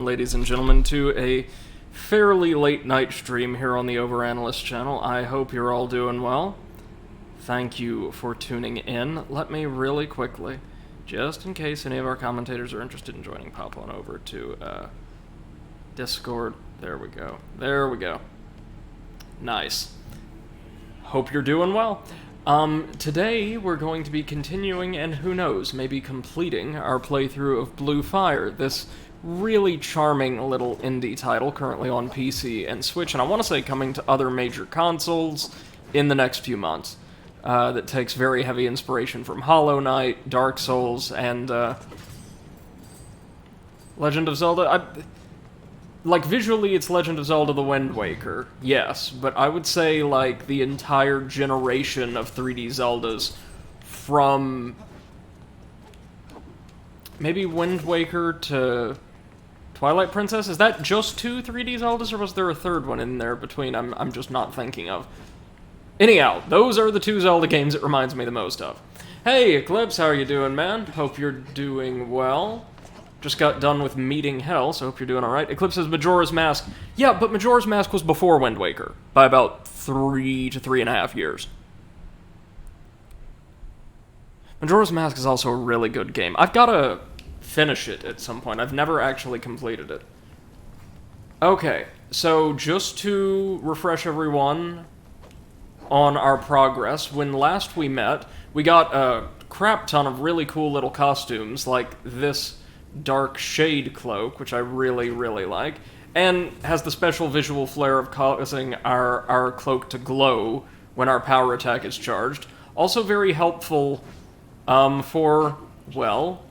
Ladies and gentlemen, to a fairly late night stream here on the Overanalyst channel. I hope you're all doing well. Thank you for tuning in. Let me really quickly, just in case any of our commentators are interested in joining, pop on over to Discord. There we go. There we go. Nice. Hope you're doing well. Today we're going to be continuing and who knows, maybe completing our playthrough of Blue Fire, this really charming little indie title currently on PC and Switch, and I want to say coming to other major consoles in the next few months. That takes very heavy inspiration from Hollow Knight, Dark Souls, and Legend of Zelda. Like, visually, it's Legend of Zelda The Wind Waker, yes, but I would say, like, the entire generation of 3D Zeldas from maybe Wind Waker to Twilight Princess? Is that just two 3D Zeldas, or was there a third one in there between I'm just not thinking of? Anyhow, those are the two Zelda games it reminds me the most of. Hey, Eclipse, how are you doing, man? Hope you're doing well. Just got done with meeting Hell, so hope you're doing alright. Eclipse says Majora's Mask. Yeah, but Majora's Mask was before Wind Waker, by about 3 to 3.5 years. Majora's Mask is also a really good game. I've got to finish it at some point. I've never actually completed it. Okay, so just to refresh everyone on our progress, when last we met, we got a crap ton of really cool little costumes, like this dark shade cloak, which I really, really like, and has the special visual flair of causing our cloak to glow when our power attack is charged. Also very helpful for, well,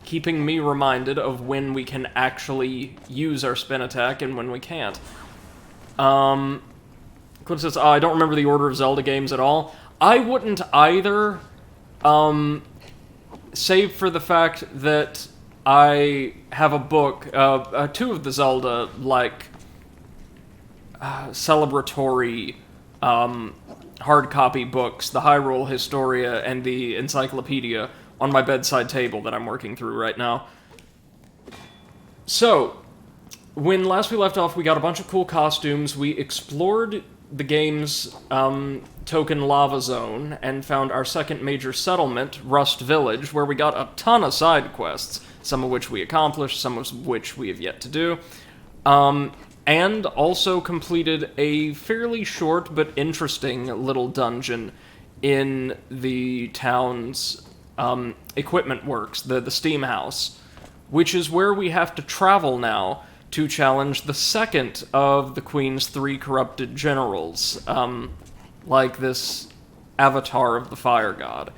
keeping me reminded of when we can actually use our spin attack and when we can't. Clip says, I don't remember the order of Zelda games at all. I wouldn't either, save for the fact that I have a book, two of the Zelda, like, celebratory, hard copy books, the Hyrule Historia and the Encyclopedia, on my bedside table that I'm working through right now. So, when last we left off, we got a bunch of cool costumes, we explored the game's token lava zone and found our second major settlement, Rust Village, where we got a ton of side quests, some of which we accomplished, some of which we have yet to do, and also completed a fairly short but interesting little dungeon in the town's equipment works, the steam house, which is where we have to travel now to challenge the second of the Queen's 3 corrupted generals, like this avatar of the fire god.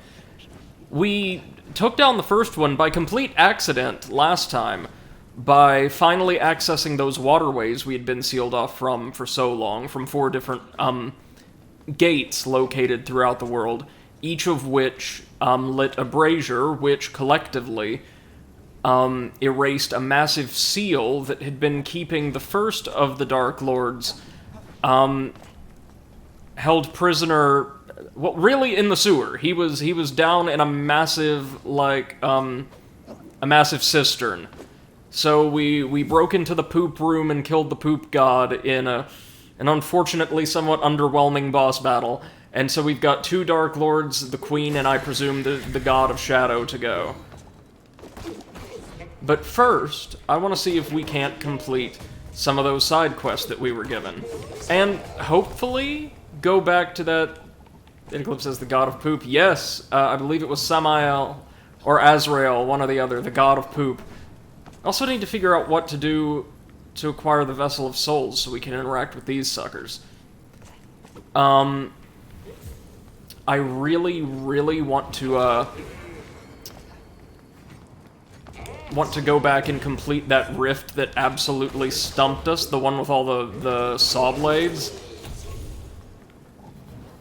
We took down the first one by complete accident last time, by finally accessing those waterways we had been sealed off from for so long, from 4 different gates located throughout the world, each of which lit a brazier, which collectively erased a massive seal that had been keeping the first of the Dark Lords held prisoner, well, really in the sewer. He was down in a massive, like, a massive cistern. So we broke into the poop room and killed the poop god in an unfortunately somewhat underwhelming boss battle. And so we've got 2 Dark Lords, the Queen, and I presume the God of Shadow to go. But first, I want to see if we can't complete some of those side quests that we were given. And hopefully go back to that, Eclipse says the God of Poop. Yes, I believe it was Samael or Azrael, one or the other, the God of Poop. Also need to figure out what to do to acquire the Vessel of Souls so we can interact with these suckers. I really, really want to go back and complete that rift that absolutely stumped us, the one with all the saw blades.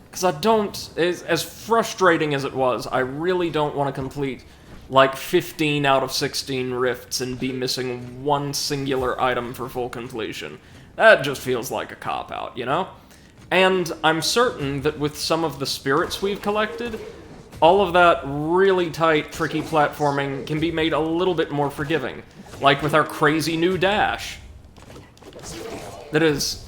Because I don't, as frustrating as it was, I really don't want to complete like 15 out of 16 rifts and be missing one singular item for full completion. That just feels like a cop-out, you know? And I'm certain that with some of the spirits we've collected, all of that really tight, tricky platforming can be made a little bit more forgiving. Like with our crazy new dash. That is...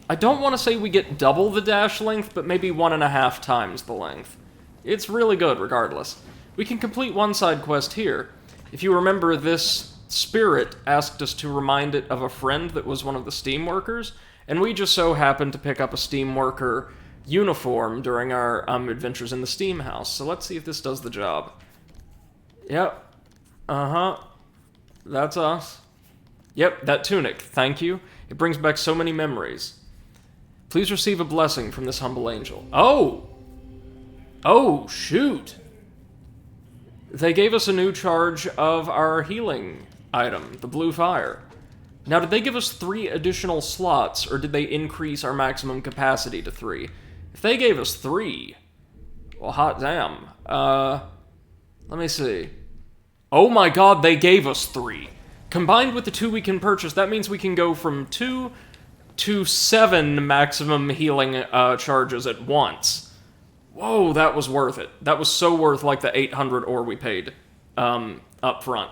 I don't want to say we get double the dash length, but maybe 1.5 times the length. It's really good, regardless. We can complete one side quest here. If you remember, this spirit asked us to remind it of a friend that was one of the Steam workers, and we just so happened to pick up a Steam worker uniform during our adventures in the Steam house. So let's see if this does the job. Yep. Uh-huh. That's us. Yep, that tunic. Thank you. It brings back so many memories. Please receive a blessing from this humble angel. Oh! Oh, shoot! They gave us a new charge of our healing item, the blue fire. Now, did they give us 3 additional slots, or did they increase our maximum capacity to 3? If they gave us 3, well, hot damn. Let me see. Oh my god, they gave us 3. Combined with the 2 we can purchase, that means we can go from 2 to 7 maximum healing charges at once. Whoa, that was worth it. That was so worth, like, the 800 ore we paid up front.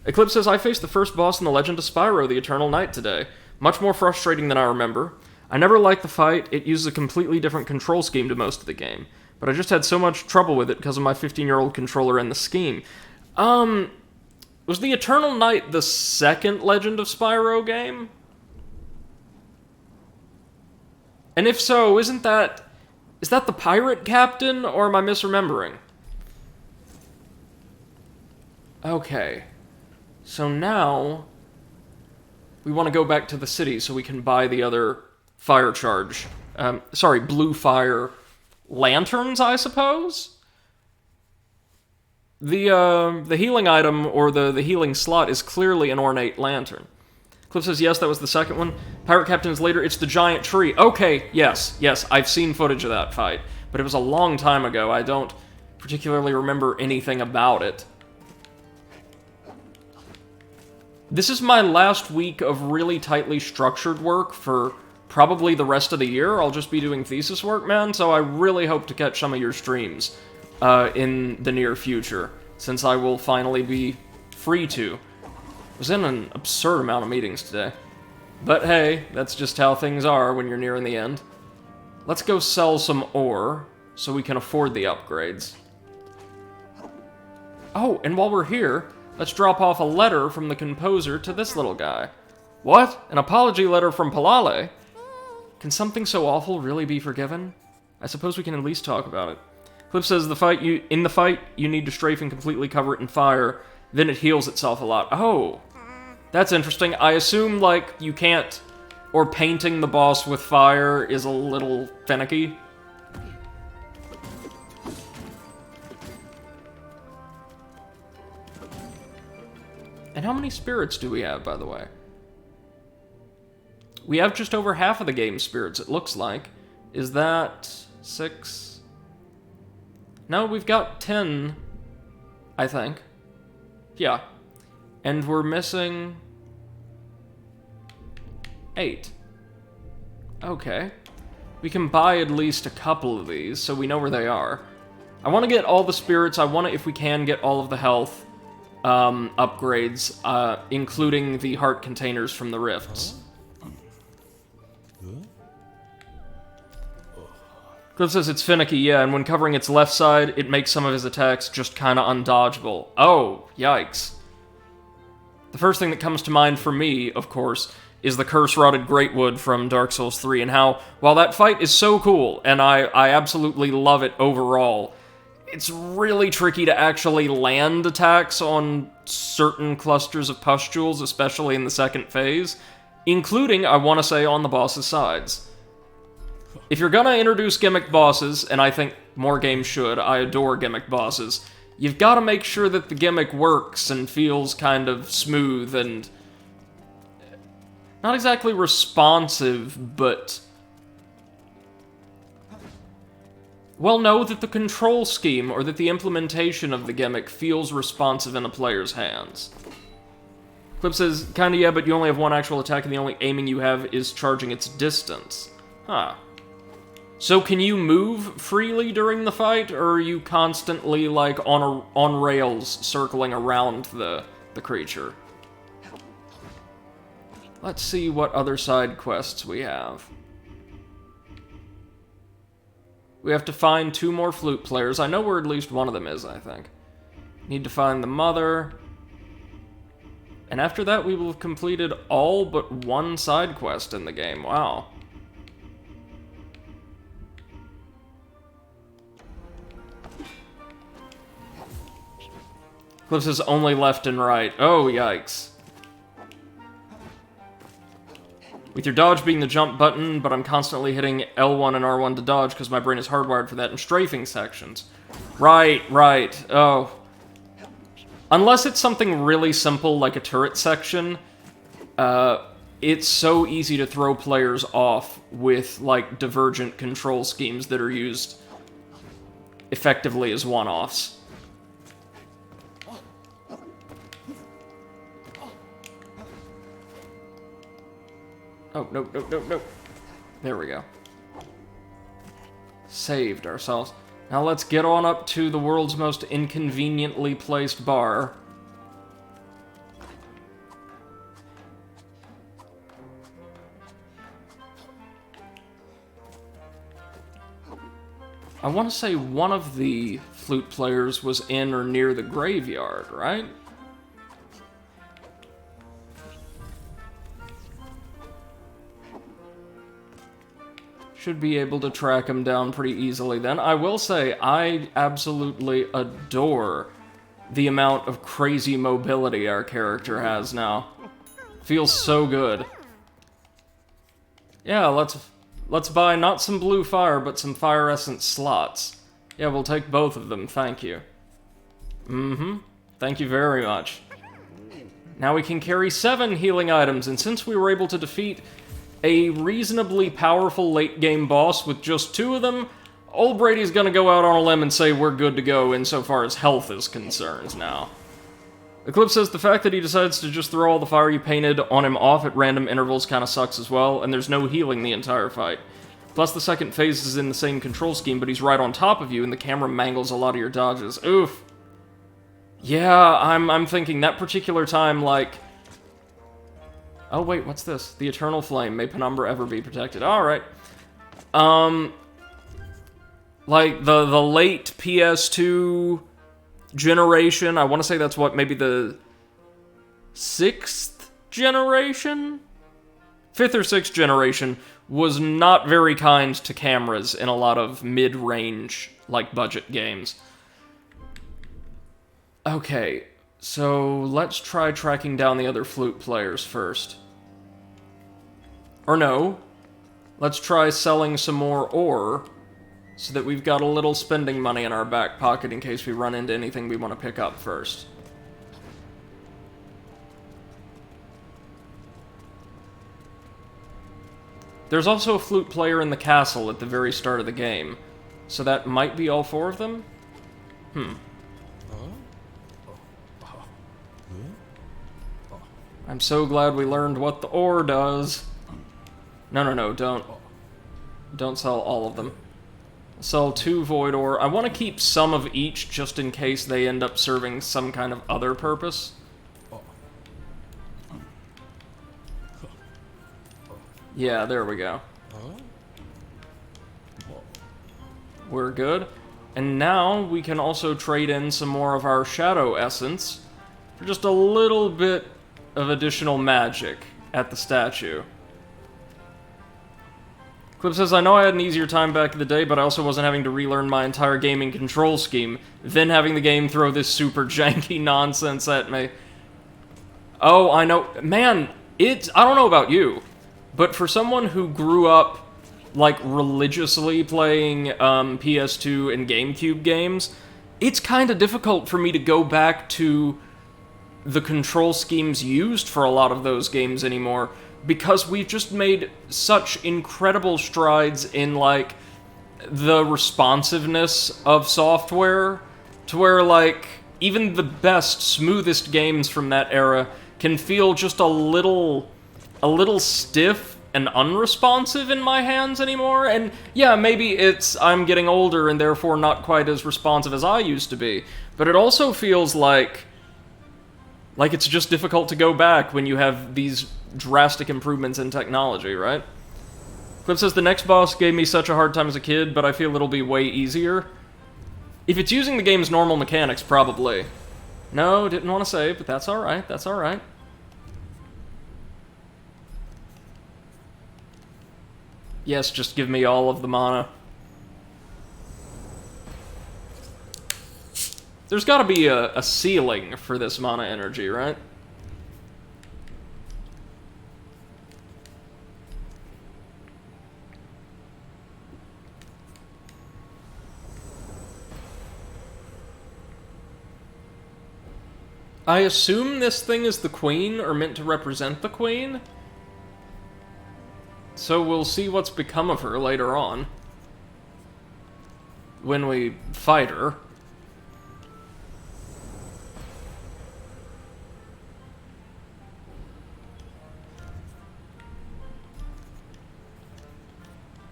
Eclipse says, I faced the first boss in The Legend of Spyro the Eternal Night today. Much more frustrating than I remember. I never liked the fight. It uses a completely different control scheme to most of the game. But I just had so much trouble with it because of my 15-year-old controller and the scheme. Was the Eternal Night the second Legend of Spyro game? And if so, is that the pirate captain, or am I misremembering? Okay. So now, we want to go back to the city so we can buy the other fire charge. Blue fire lanterns, I suppose? The healing item, or the healing slot, is clearly an ornate lantern. Cliff says, yes, that was the second one. Pirate Captain's later, it's the giant tree. Okay, yes, I've seen footage of that fight. But it was a long time ago. I don't particularly remember anything about it. This is my last week of really tightly structured work for probably the rest of the year. I'll just be doing thesis work, man, so I really hope to catch some of your streams in the near future, since I will finally be free to. I was in an absurd amount of meetings today. But hey, that's just how things are when you're nearing the end. Let's go sell some ore, so we can afford the upgrades. Oh, and while we're here, let's drop off a letter from the composer to this little guy. What? An apology letter from Palale? Can something so awful really be forgiven? I suppose we can at least talk about it. Cliff says, in the fight, you need to strafe and completely cover it in fire, then it heals itself a lot. Oh, that's interesting. I assume, like, you can't, or painting the boss with fire is a little finicky. And how many spirits do we have, by the way? We have just over half of the game's spirits, it looks like. Is that 6? No, we've got 10, I think. Yeah. And we're missing 8. Okay. We can buy at least a couple of these, so we know where they are. I want to get all the spirits. I want to, if we can, get all of the health upgrades, including the heart containers from the rifts. Cliff says it's finicky, yeah, and when covering its left side, it makes some of his attacks just kinda undodgeable. Oh, yikes. The first thing that comes to mind for me, of course, is the curse-rotted Greatwood from Dark Souls 3, and how, while that fight is so cool, and I absolutely love it overall, it's really tricky to actually land attacks on certain clusters of pustules, especially in the second phase, including, I want to say, on the boss's sides. If you're gonna introduce gimmick bosses, and I think more games should, I adore gimmick bosses, you've got to make sure that the gimmick works and feels kind of smooth and not exactly responsive, but well, know that the control scheme or that the implementation of the gimmick feels responsive in a player's hands. Clip says, kinda yeah, but you only have one actual attack and the only aiming you have is charging its distance. Huh. So can you move freely during the fight, or are you constantly, like, on rails circling around the creature? Let's see what other side quests we have. We have to find 2 more flute players. I know where at least one of them is, I think. Need to find the mother. And after that, we will have completed all but 1 side quest in the game. Wow. Cliff says only left and right. Oh, yikes. With your dodge being the jump button, but I'm constantly hitting L1 and R1 to dodge because my brain is hardwired for that in strafing sections. Right. Oh. Unless it's something really simple like a turret section, it's so easy to throw players off with, like, divergent control schemes that are used effectively as one-offs. Oh, no. There we go. Saved ourselves. Now let's get on up to the world's most inconveniently placed bar. I want to say one of the flute players was in or near the graveyard, right? Should be able to track him down pretty easily then. I will say, I absolutely adore the amount of crazy mobility our character has now. Feels so good. Yeah, let's buy not some blue fire, but some fire essence slots. Yeah, we'll take both of them, thank you. Thank you very much. Now we can carry 7 healing items, and since we were able to defeat a reasonably powerful late-game boss with just 2 of them, old Brady's gonna go out on a limb and say we're good to go insofar as health is concerned now. Eclipse says the fact that he decides to just throw all the fire you painted on him off at random intervals kinda sucks as well, and there's no healing the entire fight. Plus the second phase is in the same control scheme, but he's right on top of you and the camera mangles a lot of your dodges. Oof. Yeah, I'm thinking that particular time, like... Oh, wait, what's this? The Eternal Flame. May Penumbra ever be protected. Alright. Like, the late PS2 generation, I want to say that's what, maybe the 6th generation? 5th or 6th generation was not very kind to cameras in a lot of mid-range, like, budget games. Okay, so let's try tracking down the other flute players first. Or no, let's try selling some more ore, so that we've got a little spending money in our back pocket in case we run into anything we want to pick up first. There's also a flute player in the castle at the very start of the game, so that might be all 4 of them? I'm so glad we learned what the ore does. No, don't sell all of them. Sell 2 void ore. I want to keep some of each just in case they end up serving some kind of other purpose. Yeah, there we go. We're good. And now we can also trade in some more of our Shadow Essence for just a little bit of additional magic at the statue. Clip says, I know I had an easier time back in the day, but I also wasn't having to relearn my entire gaming control scheme, then having the game throw this super janky nonsense at me. Oh, I know. Man, I don't know about you, but for someone who grew up, like, religiously playing PS2 and GameCube games, it's kind of difficult for me to go back to the control schemes used for a lot of those games anymore, because we've just made such incredible strides in, like, the responsiveness of software, to where, like, even the best, smoothest games from that era can feel just a little stiff and unresponsive in my hands anymore. And yeah, maybe I'm getting older and therefore not quite as responsive as I used to be, but it also feels like it's just difficult to go back when you have these drastic improvements in technology, right? Clip says, the next boss gave me such a hard time as a kid, but I feel it'll be way easier. If it's using the game's normal mechanics, probably. No, didn't want to say, but that's alright, that's alright. Yes, just give me all of the mana. There's gotta be a ceiling for this mana energy, right? I assume this thing is the queen, or meant to represent the queen? So we'll see what's become of her later on. When we fight her.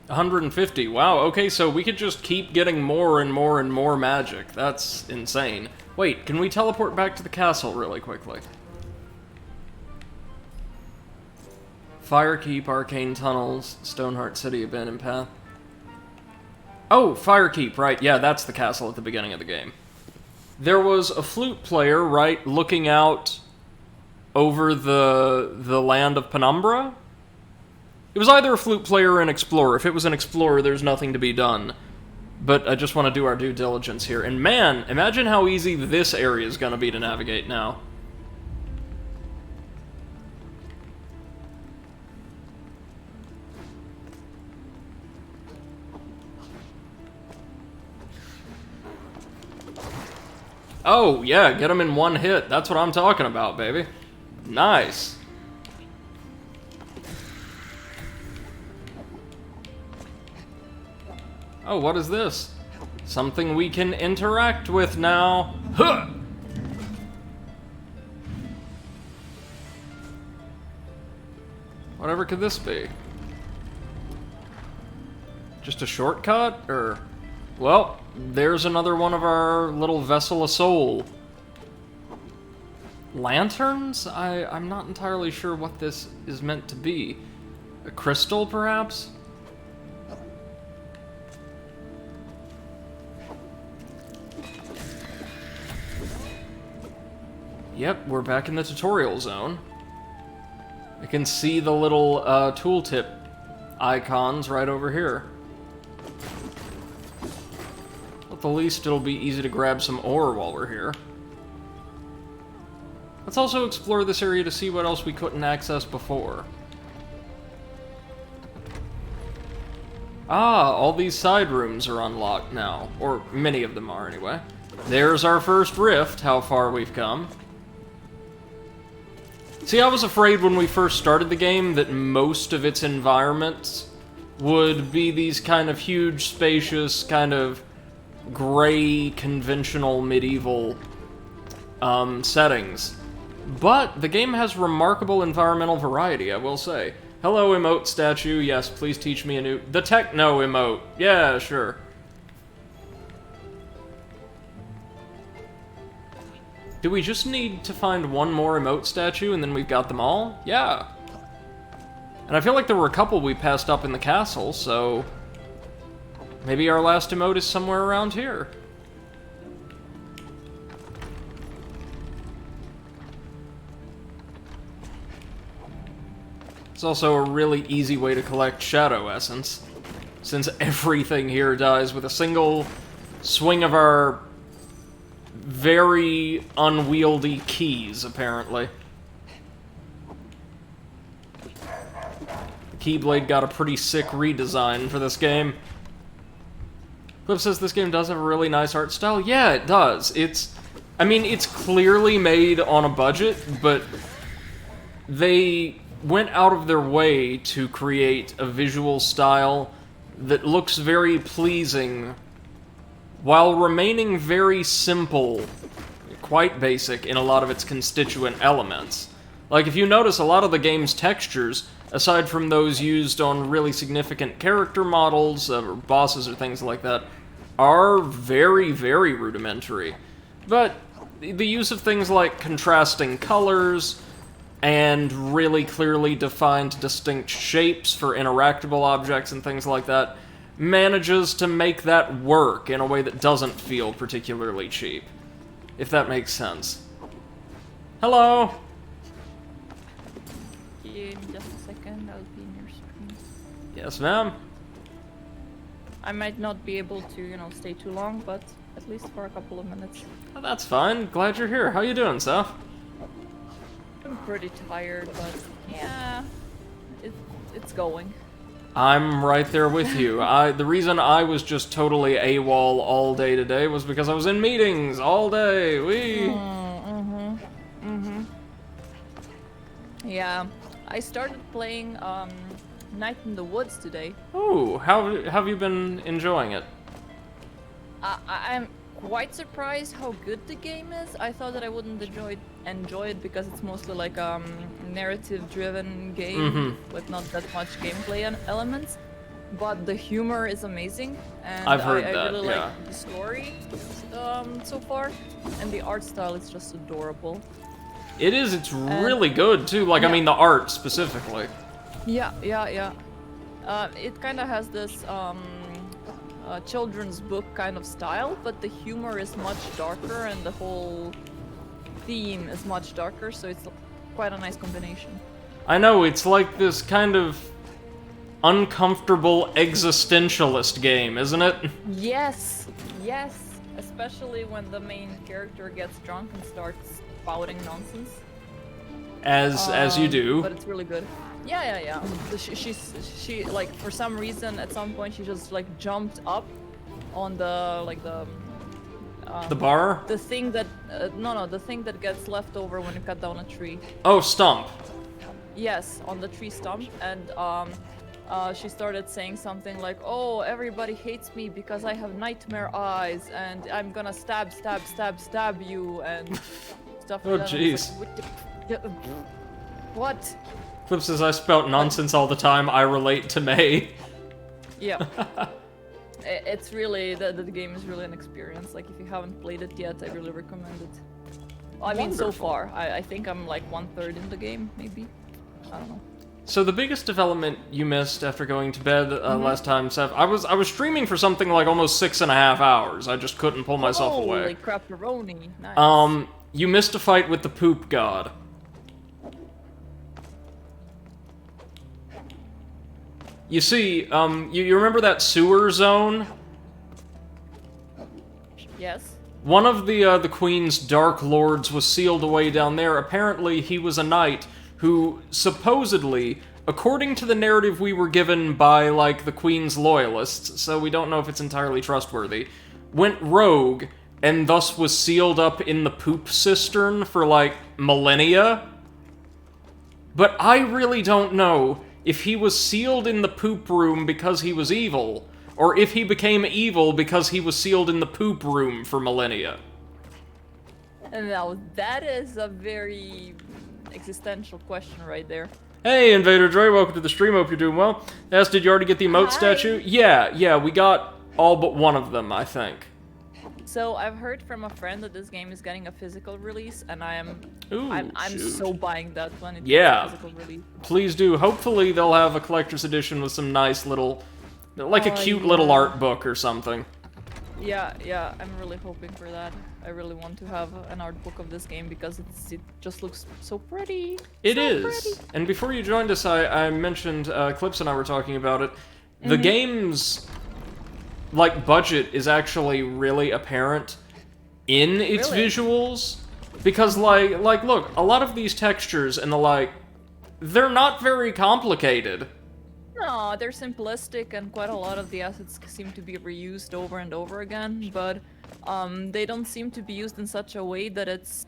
$150. Wow, okay, so we could just keep getting more and more and more magic. That's insane. Wait, can we teleport back to the castle really quickly? Firekeep, Arcane Tunnels, Stoneheart City, Abandoned Path. Oh, Firekeep, right, yeah, that's the castle at the beginning of the game. There was a flute player, right, looking out over the land of Penumbra? It was either a flute player or an explorer. If it was an explorer, there's nothing to be done. But I just want to do our due diligence here. And man, imagine how easy this area is going to be to navigate now. Oh, yeah, get them in one hit. That's what I'm talking about, baby. Nice. Oh, what is this? Something we can interact with now. Huh! Whatever could this be? Just a shortcut? Or... well, there's another one of our little Vessel of Soul lanterns? I'm not entirely sure what this is meant to be. A crystal, perhaps? Yep, we're back in the tutorial zone. I can see the little tooltip icons right over here. At the least, it'll be easy to grab some ore while we're here. Let's also explore this area to see what else we couldn't access before. Ah, all these side rooms are unlocked now. Or many of them are, anyway. There's our first rift, how far we've come. See, I was afraid when we first started the game that most of its environments would be these kind of huge, spacious, kind of gray, conventional, medieval settings. But the game has remarkable environmental variety, I will say. Hello, emote statue. Yes, please teach me a new... the techno emote. Yeah, sure. Do we just need to find one more emote statue and then we've got them all? Yeah. And I feel like there were a couple we passed up in the castle, so... maybe our last emote is somewhere around here. It's also a really easy way to collect Shadow Essence, since everything here dies with a single swing of our very unwieldy keys, apparently. The Keyblade got a pretty sick redesign for this game. Clip says this game does have a really nice art style. Yeah, it does. I mean, it's clearly made on a budget, but they went out of their way to create a visual style that looks very pleasing while remaining very simple, quite basic in a lot of its constituent elements. Like, if you notice, a lot of the game's textures, aside from those used on really significant character models, or bosses or things like that, are very, very rudimentary. But the use of things like contrasting colors, and really clearly defined distinct shapes for interactable objects and things like that, manages to make that work in a way that doesn't feel particularly cheap. If that makes sense. Hello! Give me just a second, I'll be in your screen. Yes, ma'am. I might not be able to, you know, stay too long, but at least for a couple of minutes. Oh, that's fine. Glad you're here. How you doing, Seth? I'm pretty tired, but yeah, it's going. I'm right there with you. The reason I was just totally AWOL all day today was because I was in meetings all day. Yeah, I started playing Night in the Woods today. Ooh, how have you been enjoying it? I'm quite surprised how good the game is. I thought that I wouldn't enjoy it because it's mostly like narrative-driven game with not that much gameplay elements. But the humor is amazing, and I've heard I that, really yeah. like the story so far, and the art style is just adorable. It is. It's really good too. Like, yeah. I mean, the art specifically. Yeah. It kind of has this children's book kind of style, but the humor is much darker and the whole theme is much darker, so it's quite a nice combination. I know, it's like this kind of uncomfortable existentialist game, isn't it? Yes, especially when the main character gets drunk and starts spouting nonsense. As you do. But it's really good. Yeah. She like, for some reason at some point she just like jumped up on the The bar? the thing that the thing that gets left over when you cut down a tree. Oh, stump. Yes, on the tree stump, and she started saying something like, "Oh, everybody hates me because I have nightmare eyes, and I'm gonna stab you," and stuff like Oh, that. jeez. What? Clip says, I spout nonsense all the time, I relate to May. Yeah. It's really, the game is really an experience. Like, if you haven't played it yet, I really recommend it. I mean, so Wonderful. far. I think I'm like 1/3 in the game, maybe. I don't know. So the biggest development you missed after going to bed last time, Seth, I was streaming for something like almost 6.5 hours. I just couldn't pull myself away. Holy crapperoni. Nice. You missed a fight with the poop god. You see, you remember that sewer zone? Yes. One of the Queen's Dark Lords was sealed away down there. Apparently, he was a knight who, supposedly, according to the narrative we were given by, like, the Queen's loyalists, so we don't know if it's entirely trustworthy, went rogue, and thus was sealed up in the poop cistern for, like, millennia? But I really don't know if he was sealed in the poop room because he was evil, or if he became evil because he was sealed in the poop room for millennia. And now that is a very existential question right there. Hey, Invader Dre, welcome to the stream, hope you're doing well. Yes, did you already get the emote Hi. statue? Yeah, we got all but one of them, I think. So I've heard from a friend that this game is getting a physical release, and I'm shoot. so buying that when it Yeah. gets a physical release. Please do. Hopefully they'll have a collector's edition with some nice little, like a cute little yeah. art book or something. Yeah, I'm really hoping for that. I really want to have an art book of this game because it just looks so pretty. It so is. pretty. And before you joined us, I mentioned, Clips and I were talking about it. The game's, like, budget is actually really apparent in its Really? visuals. Because, like, look, a lot of these textures and the like, they're not very complicated. No, they're simplistic, and quite a lot of the assets seem to be reused over and over again, but they don't seem to be used in such a way that it's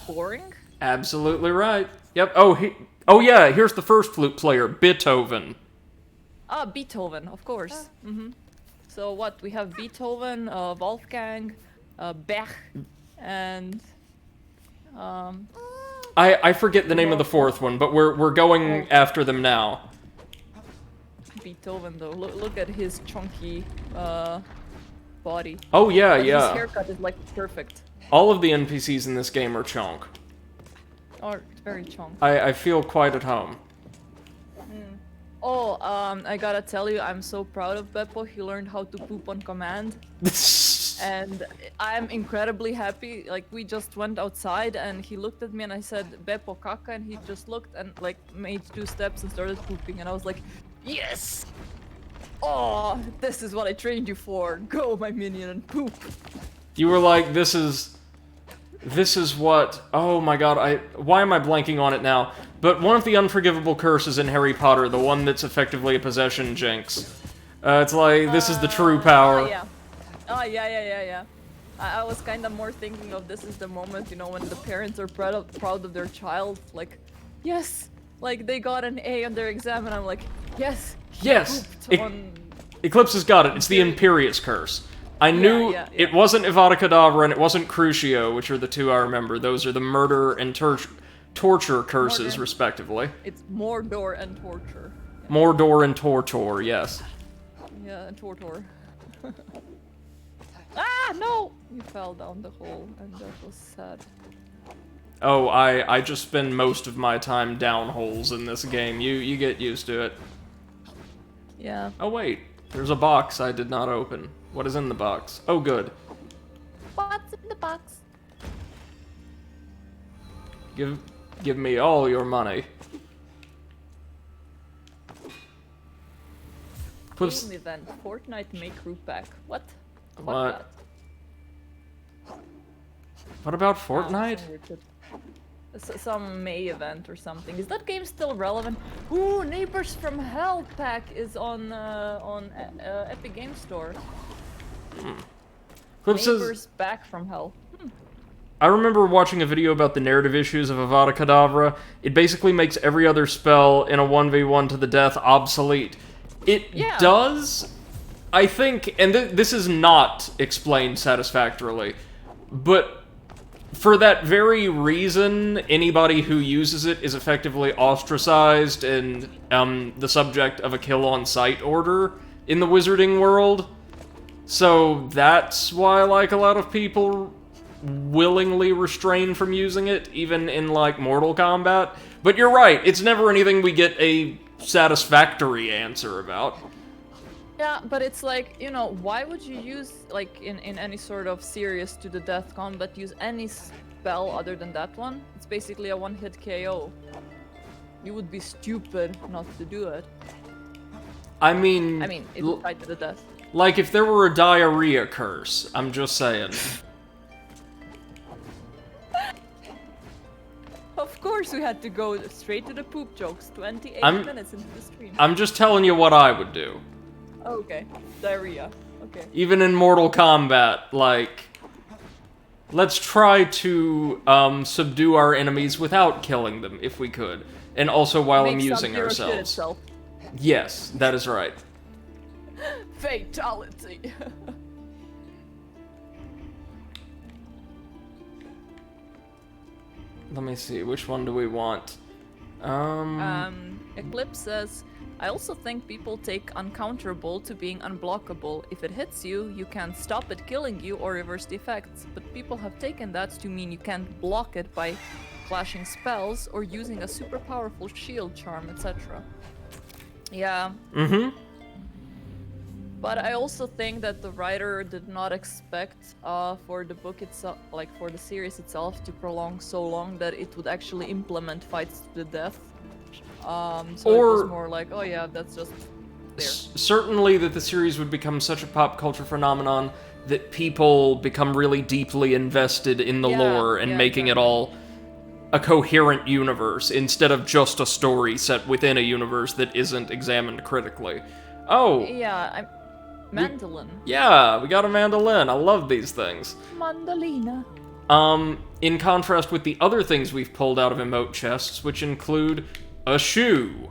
boring. Absolutely right. Yep. Oh yeah, here's the first flute player, Beethoven. Ah, Beethoven, of course. So what, we have Beethoven, Wolfgang, Bach, and I forget the name of the fourth one, but we're going after them now. Beethoven though. Look at his chunky body. Oh yeah, But yeah. his haircut is like perfect. All of the NPCs in this game are chunk. Or very chunk. I feel quite at home. Oh, I gotta tell you, I'm so proud of Beppo. He learned how to poop on command. And I'm incredibly happy. Like, we just went outside and he looked at me and I said, Beppo caca, and he just looked and, like, made 2 steps and started pooping. And I was like, yes! Oh, this is what I trained you for. Go, my minion, and poop. You were like, this is what... Oh my god, why am I blanking on it now? But one of the unforgivable curses in Harry Potter, the one that's effectively a possession jinx. It's like, this is the true power. Yeah. Oh, yeah. I was kind of more thinking of this is the moment, you know, when the parents are proud of their child. Like, yes! Like, they got an A on their exam, and I'm like, yes! Yes! On... Eclipse has got it. It's the Imperious Curse. I knew yeah. it wasn't Avada Kedavra and it wasn't Crucio, which are the 2 I remember. Those are the murder and torture curses, respectively. It's Mordor and torture. Mordor and Tortor, yes. Yeah, and Tortor. Ah, no! You fell down the hole, and that was sad. Oh, I just spend most of my time down holes in this game. You get used to it. Yeah. Oh wait, there's a box I did not open. What is in the box? Oh good. What's in the box? Give me all your money. Game event, Fortnite make group pack. What? What? What about Fortnite? Some May event or something. Is that game still relevant? Ooh, Neighbors from Hell pack is on Epic Game Store. Neighbors Back from Hell. I remember watching a video about the narrative issues of Avada Kedavra. It basically makes every other spell in a 1v1 to the death obsolete. It does, I think, and this is not explained satisfactorily, but for that very reason, anybody who uses it is effectively ostracized and the subject of a kill-on-sight order in the wizarding world. So that's why, like, a lot of people willingly restrain from using it, even in, like, Mortal Kombat. But you're right, it's never anything we get a satisfactory answer about. Yeah, but it's like, you know, why would you use, like, in any sort of serious to the death combat, use any spell other than that one? It's basically a one-hit KO. You would be stupid not to do it. I mean, it's tied to the death. Like, if there were a diarrhea curse, I'm just saying. Of course we had to go straight to the poop jokes, 28 minutes into the stream. I'm just telling you what I would do. Okay, diarrhea, okay. Even in Mortal Kombat, like, let's try to subdue our enemies without killing them, if we could. And also while amusing ourselves. Yes, that is right. Fatality. Let me see, which one do we want? Eclipse says, I also think people take uncounterable to being unblockable. If it hits you, you can't stop it killing you or reverse the effects, but people have taken that to mean you can't block it by flashing spells or using a super powerful shield charm, etc. Yeah. Mm-hmm. But I also think that the writer did not expect for the book itself, like for the series itself, to prolong so long that it would actually implement fights to the death. So it was more like, oh yeah, that's just there. Certainly that the series would become such a pop culture phenomenon that people become really deeply invested in the lore and making it all a coherent universe instead of just a story set within a universe that isn't examined critically. Oh! Yeah, mandolin. Yeah, we got a mandolin. I love these things. Mandolina. In contrast with the other things we've pulled out of emote chests, which include a shoe,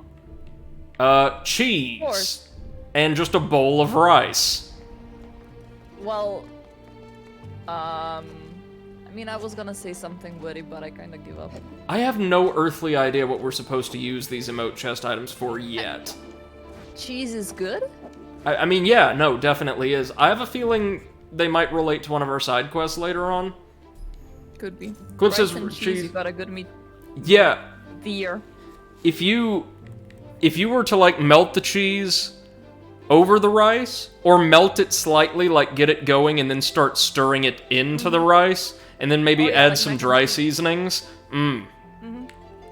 cheese, and just a bowl of rice. Well, I mean, I was gonna say something witty, but I kinda give up. I have no earthly idea what we're supposed to use these emote chest items for yet. Cheese is good? I mean, yeah, no, definitely is. I have a feeling they might relate to one of our side quests later on. Could be. Cliff Rice says and cheese, you got a good meat. Yeah, the year. if you were to like melt the cheese over the rice, or melt it slightly, like get it going, and then start stirring it into the rice, and then maybe Oh, yeah, add like some mac and dry cheese. seasonings.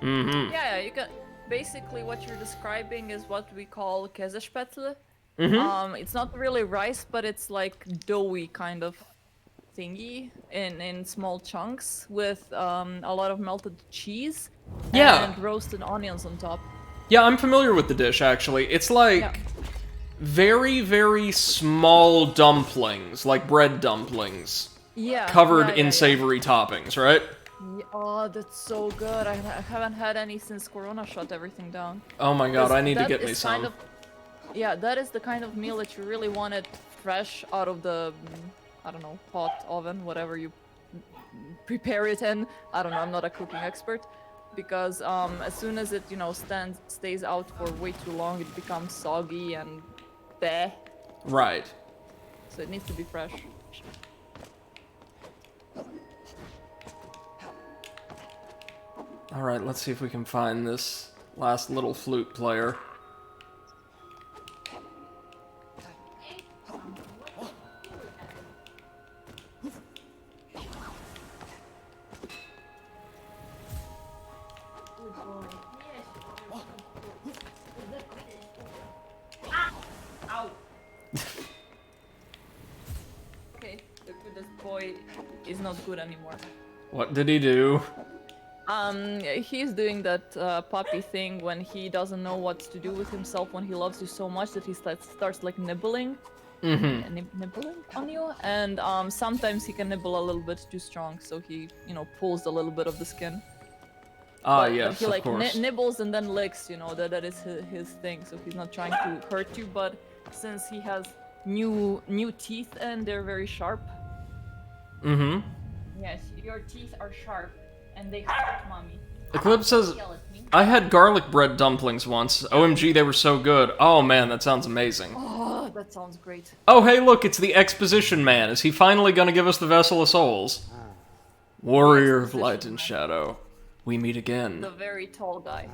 Yeah, you can. Basically, what you're describing is what we call Käsespätzle. It's not really rice, but it's like doughy kind of thingy in small chunks with a lot of melted cheese Yeah. and roasted onions on top. Yeah, I'm familiar with the dish, actually. It's like Yeah. very, very small dumplings, like bread dumplings, Yeah. covered yeah, in yeah. savory toppings, right? Oh, that's so good. I haven't had any since Corona shut everything down. Oh my god, I need to That get me is some. kind of, yeah, that is the kind of meal that you really want it fresh out of the, I don't know, pot, oven, whatever you prepare it in. I don't know, I'm not a cooking expert. Because as soon as it, stays out for way too long, it becomes soggy and bleh. Right. So it needs to be fresh. Alright, let's see if we can find this last little flute player. Okay, this boy is not good anymore. What did he do? He's doing that puppy thing when he doesn't know what to do with himself when he loves you so much that he starts like nibbling. Nibbling on you, and sometimes he can nibble a little bit too strong, so he, pulls a little bit of the skin. Ah, But yes, he of like course. nibbles and then licks, that is his thing. So he's not trying to hurt you, but since he has new teeth and they're very sharp. Mm-hmm. Yes, your teeth are sharp and they hurt, mommy. Eclipse says, Yell at me. I had garlic bread dumplings once. OMG, they were so good. Oh man, that sounds amazing. Oh, that sounds great. Oh hey, look, it's the Exposition Man. Is he finally gonna give us the Vessel of Souls? Warrior of Light and Shadow. We meet again. The very tall guy.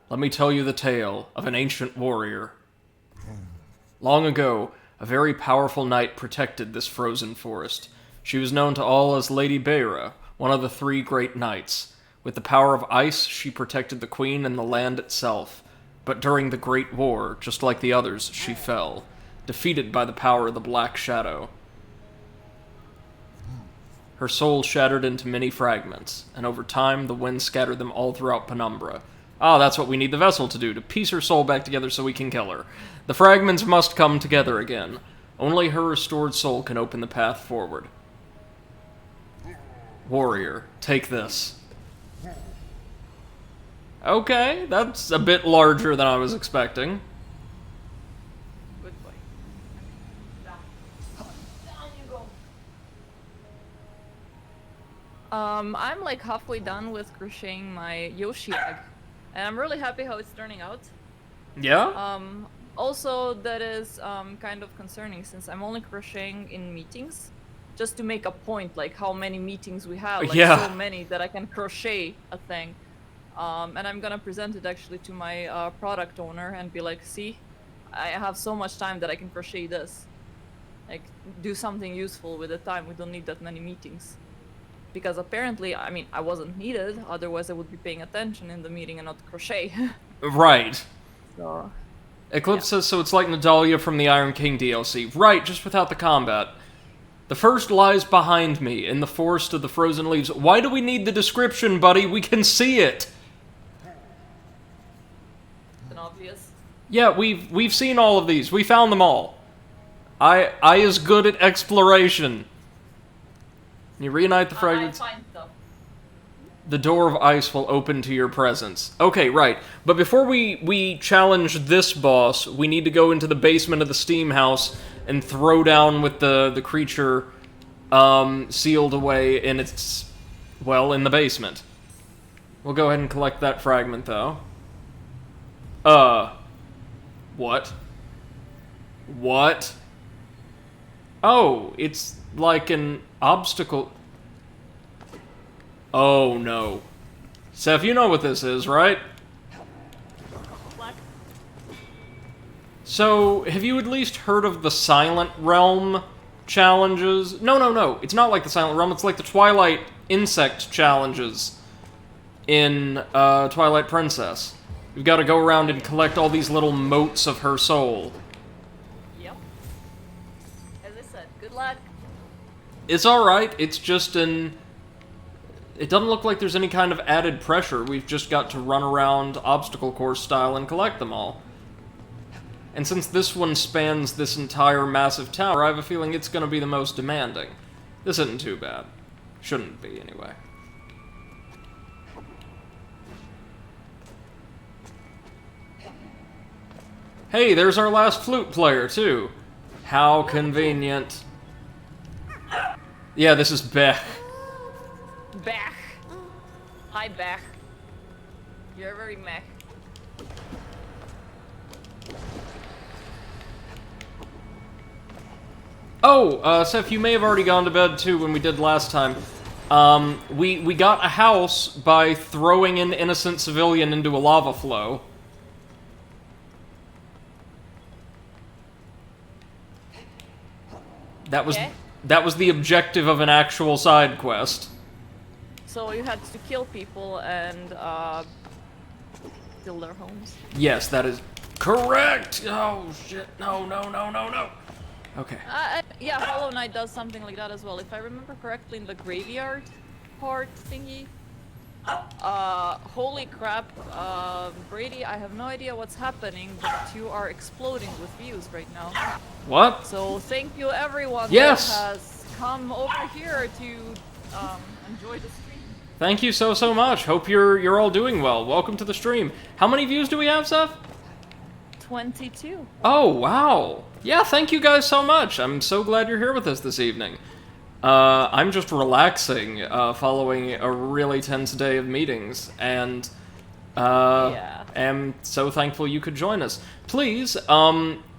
Let me tell you the tale of an ancient warrior. Long ago, a very powerful knight protected this frozen forest. She was known to all as Lady Beira, one of the three great knights. With the power of ice, she protected the queen and the land itself. But during the Great War, just like the others, she fell, defeated by the power of the Black Shadow. Her soul shattered into many fragments, and over time, the wind scattered them all throughout Penumbra. Ah, that's what we need the vessel to do, to piece her soul back together so we can kill her. The fragments must come together again. Only her restored soul can open the path forward. Warrior, take this. Okay, that's a bit larger than I was expecting. Good boy. Down you go. I'm like halfway done with crocheting my Yoshi egg, and I'm really happy how it's turning out. Yeah? Also, that is kind of concerning since I'm only crocheting in meetings, just to make a point, like how many meetings we have, like Yeah. so many that I can crochet a thing. And I'm gonna present it actually to my product owner and be like, see, I have so much time that I can crochet this. Like, do something useful with the time. We don't need that many meetings. Because apparently, I mean, I wasn't needed, otherwise I would be paying attention in the meeting and not crochet. Right. So, Eclipse says, so it's like Nadalia from the Iron King DLC. Right, just without the combat. The first lies behind me, in the forest of the frozen leaves. Why do we need the description, buddy? We can see it! it's an obvious. Yeah, we've seen all of these. We found them all. I is good at exploration. You reunite the I fragments. find stuff. The door of ice will open to your presence. Okay, right. But before we challenge this boss, we need to go into the basement of the steam house and throw down with the creature sealed away in its, well, in the basement. We'll go ahead and collect that fragment, though. What? What? Oh, it's like an obstacle. Oh, no. Seth, you know what this is, right? What? So, have you at least heard of the Silent Realm challenges? No. It's not like the Silent Realm, it's like the Twilight Insect challenges in Twilight Princess. You've got to go around and collect all these little motes of her soul. Yep. As I said, good luck. It's alright, it's just an... It doesn't look like there's any kind of added pressure. We've just got to run around obstacle course style and collect them all. And since this one spans this entire massive tower, I have a feeling it's going to be the most demanding. This isn't too bad. Shouldn't be, anyway. Hey, there's our last flute player, too. How convenient. Yeah, this is Bech. Bach. Hi, Bach. You're very meh. Oh, Seth, you may have already gone to bed, too, when we did last time. We got a house by throwing an innocent civilian into a lava flow. Okay. That was the objective of an actual side quest. So you had to kill people and steal their homes. Yes, that is correct! Oh, shit. No. Okay. Yeah, Hollow Knight does something like that as well. If I remember correctly, in the graveyard part thingy. Holy crap, Brady, I have no idea what's happening, but you are exploding with views right now. What? So thank you everyone Yes! that has come over here to enjoy the stream. Thank you so much. Hope you're all doing well. Welcome to the stream. How many views do we have, Seth? 22. Oh, wow. Yeah, thank you guys so much. I'm so glad you're here with us this evening. I'm just relaxing, following a really tense day of meetings, and Yeah. am so thankful you could join us. Please,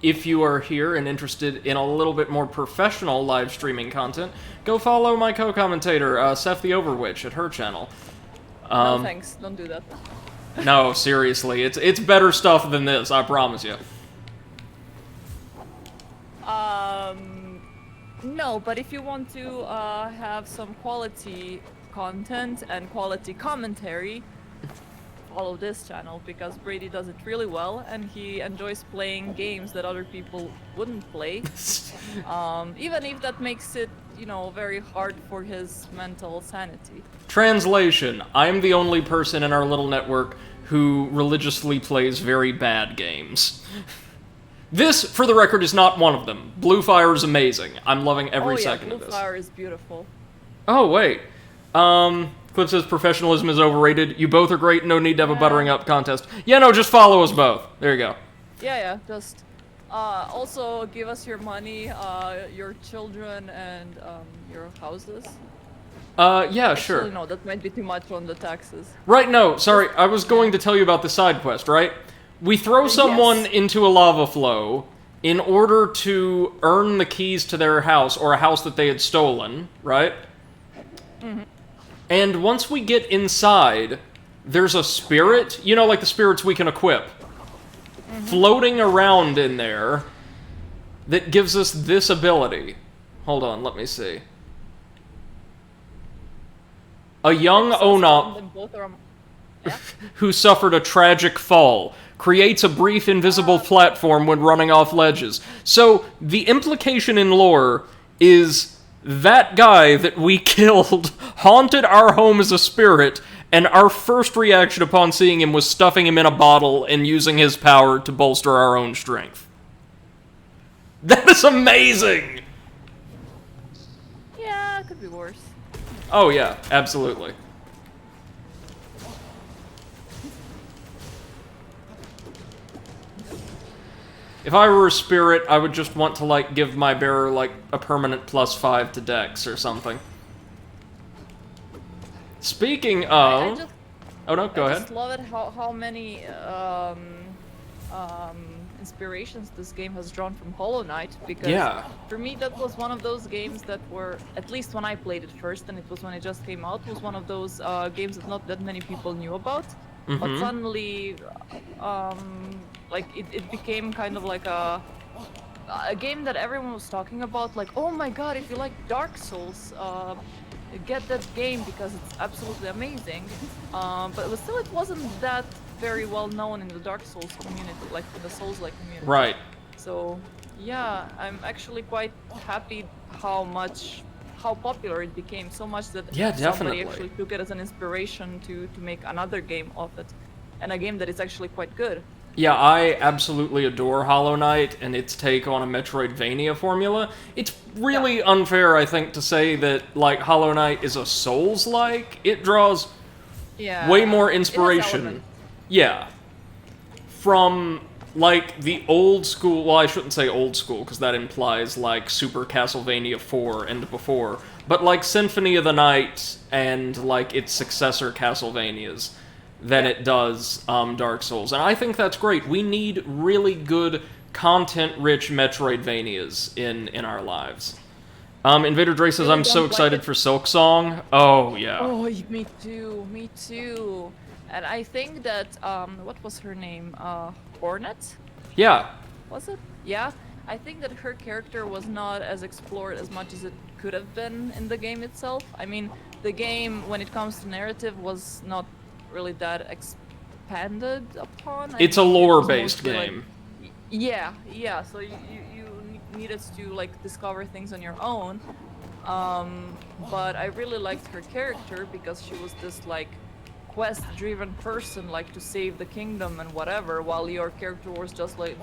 if you are here and interested in a little bit more professional live streaming content, go follow my co-commentator, Seth the Overwitch, at her channel. No thanks, don't do that. No, seriously, it's better stuff than this, I promise you. No, but if you want to have some quality content and quality commentary, follow this channel, because Brady does it really well and he enjoys playing games that other people wouldn't play. Even if that makes it, you know, very hard for his mental sanity. Translation: I'm the only person in our little network who religiously plays very bad games. This, for the record, is not one of them. Blue Fire is amazing. I'm loving every second of this. Blue Fire is beautiful. Oh, wait. Clip says professionalism is overrated. You both are great, no need to have a buttering up contest. Yeah, no, just follow us both. There you go. Yeah, just also give us your money, your children, and your houses. Yeah, sure. Actually, no, that might be too much on the taxes. Right, no, sorry, I was going to tell you about the side quest, right? We throw someone into a lava flow in order to earn the keys to their house, or a house that they had stolen, right? Mm-hmm. And once we get inside, there's a spirit, you know, like the spirits we can equip, floating around in there that gives us this ability. Hold on, let me see. A young Onop who suffered a tragic fall creates a brief invisible platform when running off ledges. So, the implication in lore is that guy that we killed haunted our home as a spirit, and our first reaction upon seeing him was stuffing him in a bottle and using his power to bolster our own strength. That is amazing! Yeah, it could be worse. Oh yeah, absolutely. If I were a spirit, I would just want to, like, give my bearer, like, a permanent +5 to Dex or something. Speaking of... Oh no, go ahead. I just love it how many inspirations this game has drawn from Hollow Knight, because Yeah. for me that was one of those games that were, at least when I played it first, and it was when it just came out, was one of those games that not that many people knew about. But suddenly, like it became kind of like a game that everyone was talking about, like, oh my god, if you like Dark Souls, get that game because it's absolutely amazing. But still, it wasn't that very well known in the Dark Souls community, like in the Souls-like community. Right. So yeah, I'm actually quite happy how popular it became, so much that Yeah, somebody definitely. actually took it as an inspiration to make another game of it, and a game that is actually quite good. Yeah, I absolutely adore Hollow Knight and its take on a Metroidvania formula. It's really unfair, I think, to say that, like, Hollow Knight is a Souls-like. It draws Yeah. way more it has inspiration. elements. Yeah. From, like, the old school... Well, I shouldn't say old school, because that implies, like, Super Castlevania 4 and before. But, like, Symphony of the Night and, like, its successor Castlevanias than it does Dark Souls. And I think that's great. We need really good, content-rich Metroidvanias in our lives. Invader Dre says, I'm so don't like excited it. for Silk Song. Oh, yeah. Oh, me too. Me too. And I think that what was her name? Hornet? Yeah. Was it? Yeah. I think that her character was not as explored as much as it could have been in the game itself. I mean, the game, when it comes to narrative, was not really that expanded upon. It's a think it was lore-based mostly, like, game. yeah. So you needed to like discover things on your own. But I really liked her character because she was this like quest-driven person, like to save the kingdom and whatever, while your character was just like,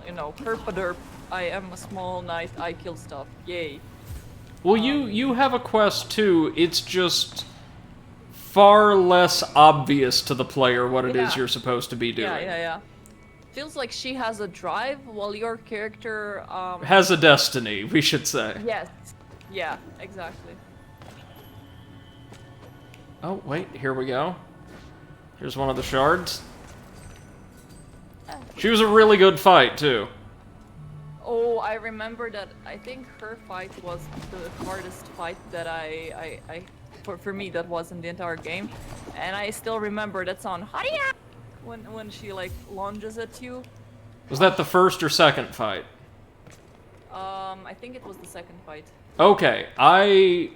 you know, herpaderp. I am a small knight. I kill stuff. Yay. Well, you have a quest, too. It's just far less obvious to the player what it is Yeah. you're supposed to be doing. Yeah. Feels like she has a drive, while your character Has a destiny, we should say. yes. Yeah, exactly. Oh, wait, here we go. Here's one of the shards. She was a really good fight, too. Oh, I remember that. I think her fight was the hardest fight that I for me that was in the entire game, and I still remember that sound. Haria! When she like lunges at you. Was that the first or second fight? I think it was the second fight. Okay, I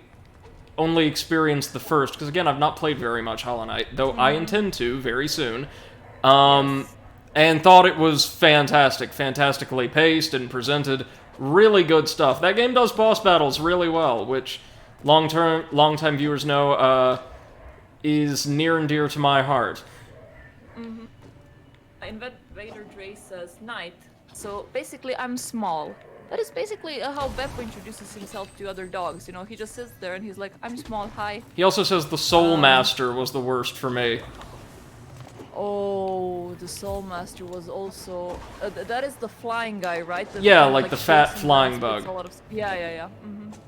only experienced the first, because again, I've not played very much Hollow Knight, though I intend to very soon. Yes. And thought it was fantastic, fantastically paced and presented, really good stuff. That game does boss battles really well, which long-time viewers know is near and dear to my heart. Invader Dre says knight. So basically, I'm small. That is basically how Beppo introduces himself to other dogs. You know, he just sits there and he's like, "I'm small, hi." He also says the Soul Master was the worst for me. Oh, the Soul Master was also. That is the flying guy, right? That Yeah, kind of, like the fat shakes and flying spits bug. a lot of. Yeah.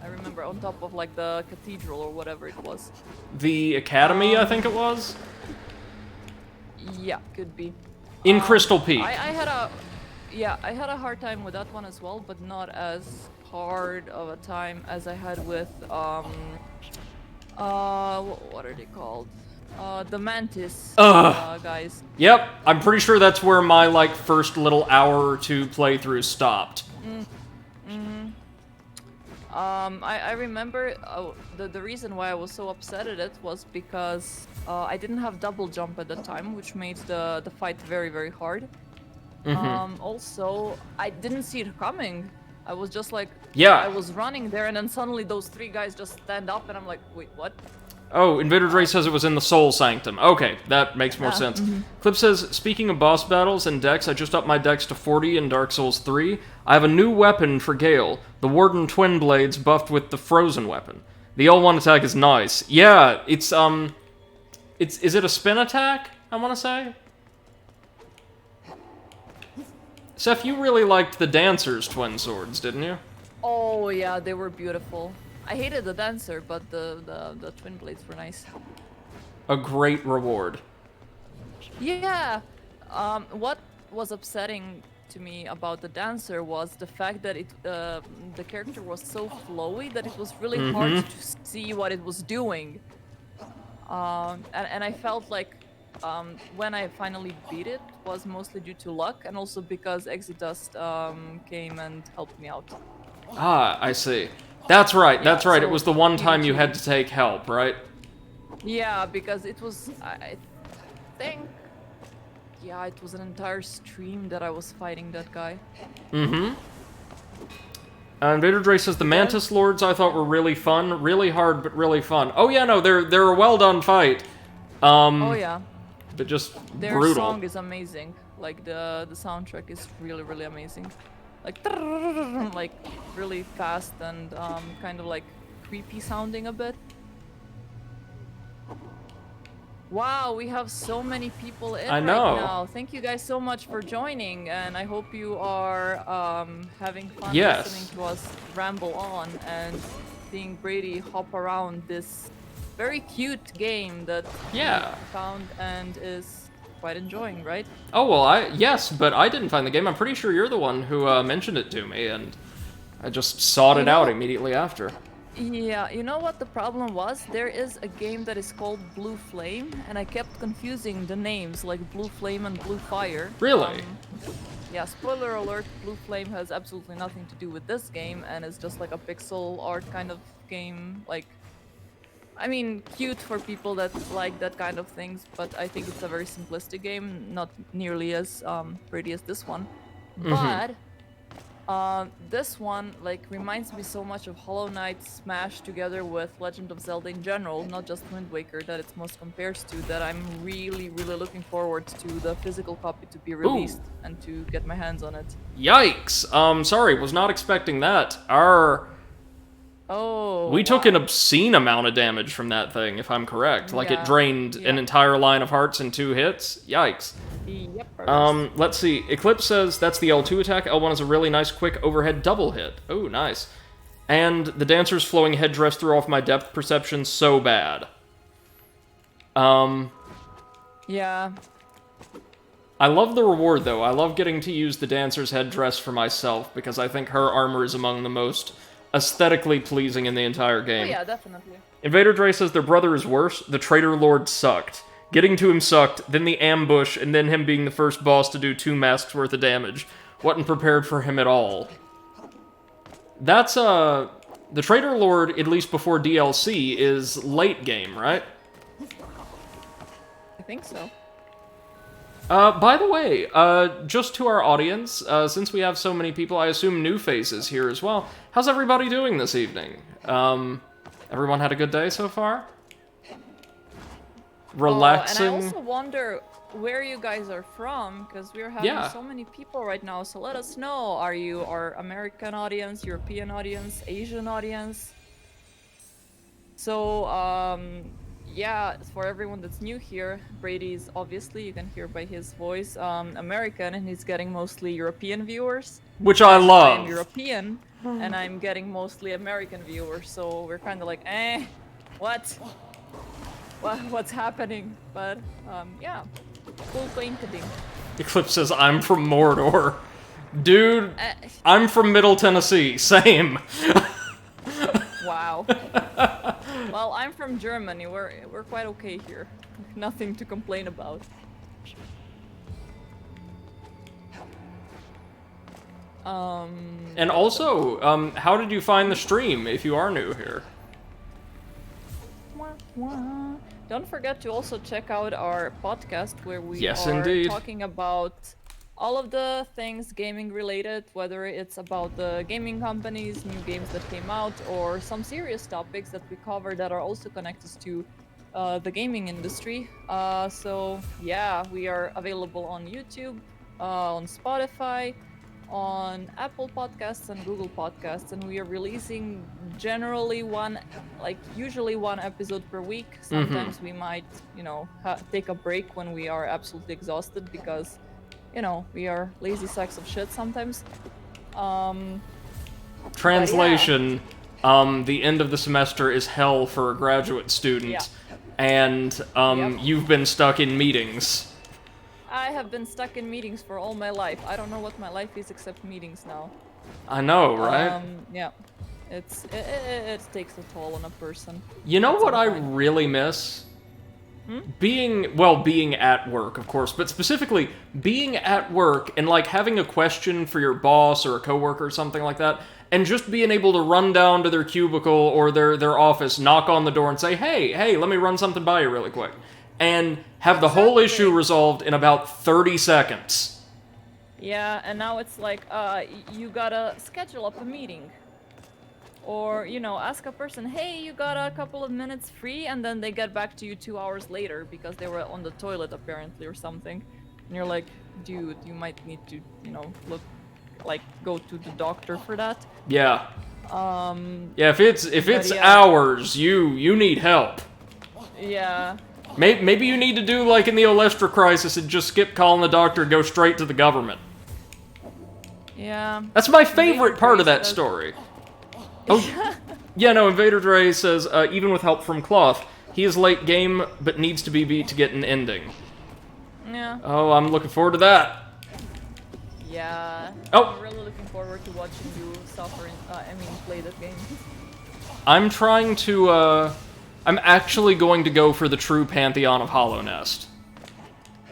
I remember on top of like the cathedral or whatever it was. The Academy, I think it was? Yeah, could be. In Crystal Peak. I had a hard time with that one as well, but not as hard of a time as I had with what are they called? The Mantis guys. Yep, I'm pretty sure that's where my, like, first little hour or two playthrough stopped. I remember the reason why I was so upset at it was because I didn't have double jump at the time, which made the fight very, very hard. Also, I didn't see it coming. I was just like, Yeah. I was running there, and then suddenly those three guys just stand up, and I'm like, wait, what? Oh, Invader Dre says it was in the Soul Sanctum. Okay, that makes more sense. Clip says, speaking of boss battles and dex, I just upped my dex to 40 in Dark Souls 3. I have a new weapon for Gale, the Warden Twin Blades buffed with the Frozen weapon. The L1 attack is nice. Yeah, is it a spin attack, I want to say? Seth, you really liked the Dancer's twin swords, didn't you? Oh yeah, they were beautiful. I hated the dancer, but the twin blades were nice. A great reward. Yeah. What was upsetting to me about the dancer was the fact that the character was so flowy that it was really hard to see what it was doing. And I felt like when I finally beat it was mostly due to luck and also because Exodust came and helped me out. Ah, I see. That's right, that's right. It so was the one he time you had cheated. to take help, right? Yeah, because it was, I think, yeah, it was an entire stream that I was fighting that guy. Invader Dre says the Mantis Lords I thought were really fun, really hard, but really fun. Oh yeah, no, they're a well done fight. Oh yeah, But just their brutal. song is amazing. Like the soundtrack is really amazing. Like like really fast and kind of like creepy sounding a bit. Wow, we have so many people in I know. right now. Thank you guys so much for joining, and I hope you are having fun Yes. listening to us ramble on and seeing Brady hop around this very cute game that Yeah. he found and is quite enjoying, right? Oh well, yes, but I didn't find the game. I'm pretty sure you're the one who mentioned it to me, and I just sought it out immediately after. Yeah, you know what the problem was? There is a game that is called Blue Flame, and I kept confusing the names, like Blue Flame and Blue Fire. Really? Yeah, spoiler alert, Blue Flame has absolutely nothing to do with this game, and is just like a pixel art kind of game, like... I mean, cute for people that like that kind of things, but I think it's a very simplistic game, not nearly as pretty as this one. But... this one like reminds me so much of Hollow Knight smashed together with Legend of Zelda in general, not just Wind Waker that it's most compares to, that I'm really looking forward to the physical copy to be released and to get my hands on it. Yikes! Sorry, was not expecting that. Oh, We took an wow. obscene amount of damage from that thing, if I'm correct. Like, it Yeah, drained an yeah. entire line of hearts in 2 hits. Yikes. Yep. Let's see. Eclipse says that's the L2 attack. L1 is a really nice, quick overhead double hit. Oh, nice. And the dancer's flowing headdress threw off my depth perception so bad. Yeah. I love the reward, though. I love getting to use the dancer's headdress for myself, because I think her armor is among the most aesthetically pleasing in the entire Oh game. yeah, definitely. Invader Dre says their brother is worse. The Traitor Lord sucked. Getting to him sucked, then the ambush, and then him being the first boss to do 2 masks worth of damage. Wasn't prepared for him at all. That's, the Traitor Lord, at least before DLC, is late game, right? I think so. By the way, just to our audience, since we have so many people, I assume new faces here as well. How's everybody doing this evening? Everyone had a good day so far? Relaxing? Oh, and I also wonder where you guys are from, because we're having Yeah. so many people right now, so let us know. Are you our American audience, European audience, Asian audience? So, yeah, for everyone that's new here, Brady's obviously, you can hear by his voice, American, and he's getting mostly European viewers. Which I I am love. European, and I'm getting mostly American viewers, so we're kind of like, what? What's happening? But, yeah, cool coinciding. Eclipse says, I'm from Mordor. Dude, I'm from Middle Tennessee. Same. Wow. Well, I'm from Germany. We're quite okay here. Nothing to complain about. And also, how did you find the stream if you are new here? Wah, wah. Don't forget to also check out our podcast where we Yes, are indeed. talking about all of the things gaming related, whether it's about the gaming companies, new games that came out, or some serious topics that we cover that are also connected to the gaming industry. So yeah, we are available on YouTube, on Spotify, on Apple Podcasts and Google Podcasts, and we are releasing generally usually one episode per week. Sometimes we might, take a break when we are absolutely exhausted because, we are lazy sacks of shit sometimes. Translation, the end of the semester is hell for a graduate student, Yeah. and Yep. you've been stuck in meetings. I have been stuck in meetings for all my life. I don't know what my life is except meetings now. I know, right? Yeah. It takes a toll on a person. You know at what some I point. really miss? Being at work, of course, but specifically being at work and like having a question for your boss or a coworker or something like that, and just being able to run down to their cubicle or their office, knock on the door and say, hey, let me run something by you really quick. And have the whole issue Exactly. resolved in about 30 seconds. Yeah, and now it's like, you gotta schedule up a meeting. Or, you know, ask a person, hey, you got a couple of minutes free, and then they get back to you 2 hours later because they were on the toilet apparently or something. And you're like, dude, you might need to, you know, go to the doctor for that. Yeah. Yeah, if it's yeah. hours, you need help. Yeah. Maybe you need to do like in the Olestra crisis and just skip calling the doctor and go straight to the government. Yeah. That's my favorite Invader part of Dre that says- story. Oh, yeah, no, Invader Dre says, even with help from Cloth, he is late game, but needs to be beat to get an ending. Yeah. Oh, I'm looking forward to that. Yeah. Oh. I'm really looking forward to watching you suffer play that game. I'm trying to, I'm actually going to go for the true Pantheon of Hollow Nest.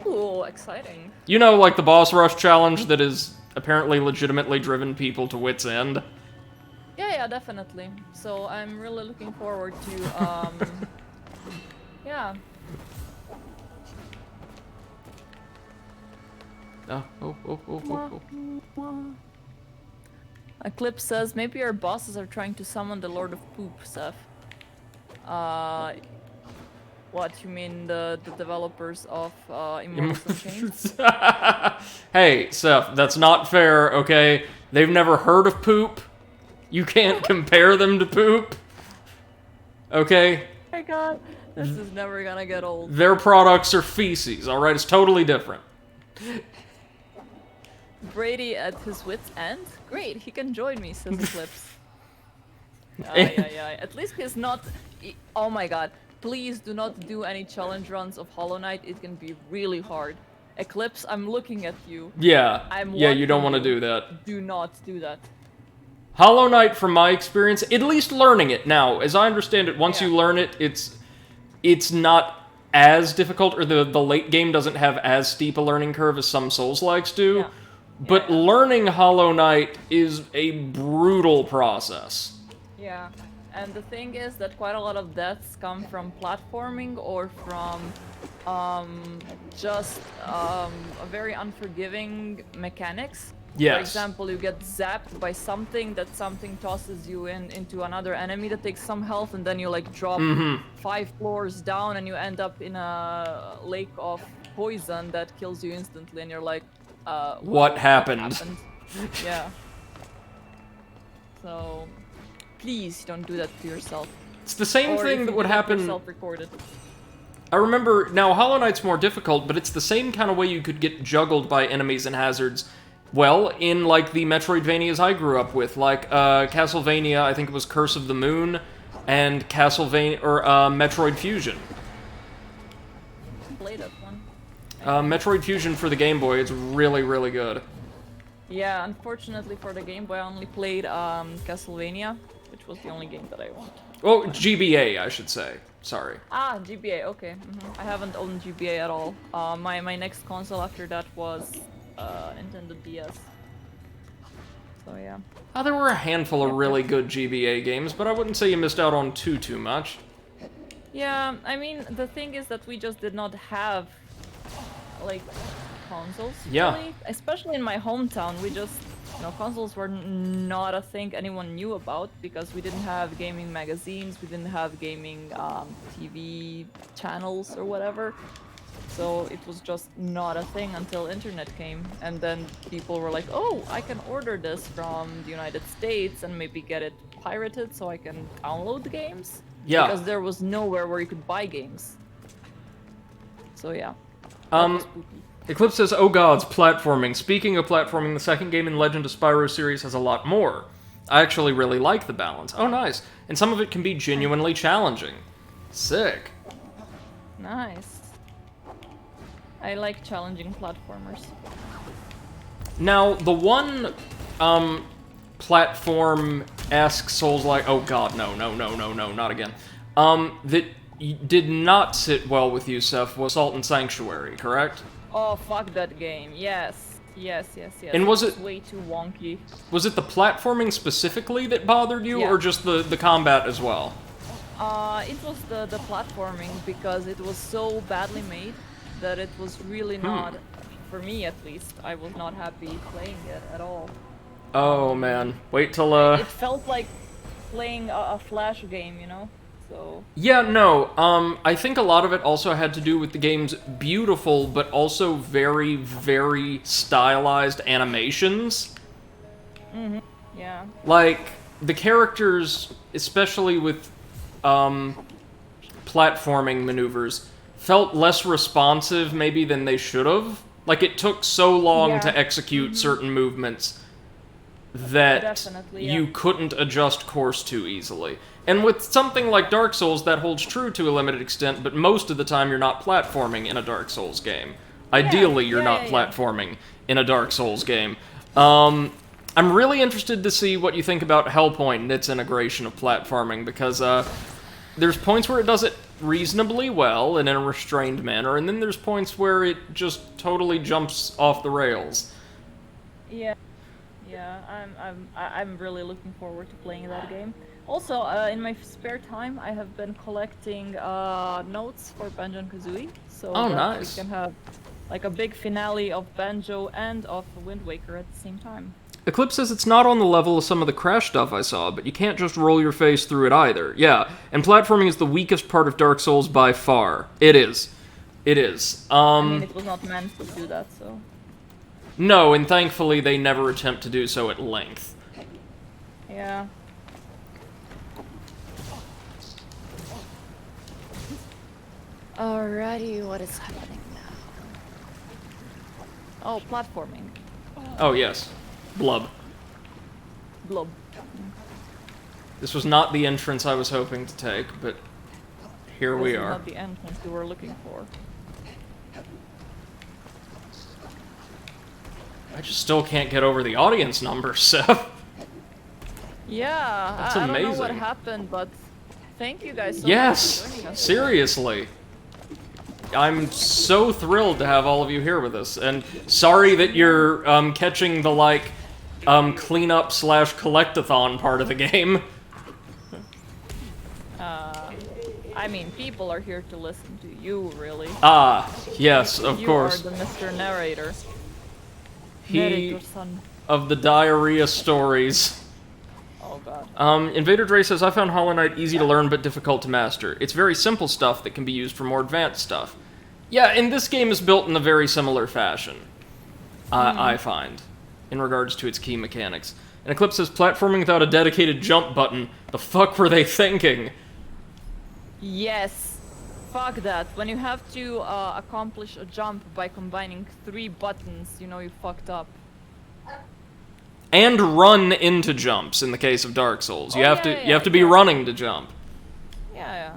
Ooh, exciting. You know, like the boss rush challenge that is apparently legitimately driven people to wit's end? Yeah, definitely. So I'm really looking forward to, yeah. Oh. Eclipse says, maybe our bosses are trying to summon the Lord of Poop, Seth. What, you mean the developers of Immortals Unchained? Hey, Seth, that's not fair, okay? They've never heard of poop. You can't compare them to poop. Okay? Oh my god, this is never gonna get old. Their products are feces, alright? It's totally different. Brady at his wit's end? Great, he can join me, says Eclipse. Yeah. At least he's not... Oh my god. Please do not do any challenge runs of Hollow Knight. It can be really hard. Eclipse, I'm looking at you. Yeah. Yeah, you don't want to watching do that. Do not do that. Hollow Knight, from my experience, at least learning it. Now, as I understand it, once Yeah. you learn it, it's not as difficult, or the late game doesn't have as steep a learning curve as some Souls-likes do. Yeah. But Yeah. learning Hollow Knight is a brutal process. Yeah. And the thing is that quite a lot of deaths come from platforming or from just a very unforgiving mechanics. Yes. For example, you get zapped by something, that something tosses you into another enemy that takes some health, and then you like drop 5 floors down and you end up in a lake of poison that kills you instantly, and you're like, What happened? Yeah. So, please don't do that to yourself. It's the same Or thing if that you would do that, happen. self-recorded. I remember, now Hollow Knight's more difficult, but it's the same kind of way you could get juggled by enemies and hazards, well, in like the Metroidvanias I grew up with, like Castlevania, I think it was Curse of the Moon, and Castlevania, or Metroid Fusion. Play that one. Metroid Fusion for the Game Boy is really, really good. Yeah, unfortunately for the Game Boy, I only played Castlevania, which was the only game that I owned. Oh, GBA, I should say. Sorry. Ah, GBA, okay. I haven't owned GBA at all. My next console after that was Nintendo DS. So yeah. Oh, there were a handful of really good GBA games, but I wouldn't say you missed out on too much. Yeah, I mean, the thing is that we just did not have, like, consoles, Yeah. really. Especially in my hometown, we just, consoles were not a thing anyone knew about because we didn't have gaming magazines, we didn't have gaming TV channels or whatever. So it was just not a thing until internet came, and then people were like, oh, I can order this from the United States and maybe get it pirated so I can download the games. Yeah. Because there was nowhere where you could buy games. So yeah. That was spooky. Eclipse says, oh gods, platforming. Speaking of platforming, the second game in Legend of Spyro series has a lot more. I actually really like the balance. Oh, nice. And some of it can be genuinely challenging. Sick. Nice. I like challenging platformers. Now, the one platform-esque Souls-like... Oh god, no, not again. That did not sit well with you, Seth, was Salt and Sanctuary, correct? Oh, fuck that game. Yes. Yes. And was It's it... way too wonky. Was it the platforming specifically that bothered you, Yeah. or just the combat as well? It was the platforming because it was so badly made that it was really not, for me at least, I was not happy playing it at all. Oh, man. Wait till, It felt like playing a Flash game, you know? So... Yeah, no, I think a lot of it also had to do with the game's beautiful, but also very, very stylized animations. Yeah. Like, the characters, especially with, platforming maneuvers, felt less responsive, maybe, than they should have. Like, it took so long Yeah. to execute certain movements that Definitely, yeah. you couldn't adjust course too easily. And with something like Dark Souls, that holds true to a limited extent, but most of the time you're not platforming in a Dark Souls game. Ideally, you're not platforming in a Dark Souls game. I'm really interested to see what you think about Hellpoint and its integration of platforming, because there's points where it does it reasonably well and in a restrained manner, and then there's points where it just totally jumps off the rails. Yeah. Yeah, I'm really looking forward to playing that game. Also, in my spare time, I have been collecting notes for Banjo and Kazooie, so Oh, that nice. we can have like a big finale of Banjo and of Wind Waker at the same time. Eclipse says it's not on the level of some of the Crash stuff I saw, but you can't just roll your face through it either. Yeah, and platforming is the weakest part of Dark Souls by far. It is. It is. I mean, it was not meant to do that, so... No, and thankfully they never attempt to do so at length. Yeah. Alrighty, what is happening now? Oh, platforming. Oh, yes. Blub. Blob. This was not the entrance I was hoping to take, but here we This is are. not the entrance we were looking for. I just still can't get over the audience numbers, Seth. Yeah, That's I don't know what amazing. happened, but thank you guys so much for Yes! joining us. Seriously. I'm so thrilled to have all of you here with us, and sorry that you're catching the, like, cleanup / collectathon part of the game. I mean, people are here to listen to you, really. Ah, yes, of course. You are the Mr. Narrator. He Narrator son. of the diarrhea stories. Oh god. Invader Dre says, I found Hollow Knight easy to learn but difficult to master. It's very simple stuff that can be used for more advanced stuff. Yeah, and this game is built in a very similar fashion, I find, in regards to its key mechanics. And Eclipse says, platforming without a dedicated jump button. The fuck were they thinking? Yes. Fuck that. When you have to accomplish a jump by combining 3 buttons, you know you fucked up. And run into jumps in the case of Dark Souls. You Oh, have yeah, to you have to be yeah. running to jump. Yeah.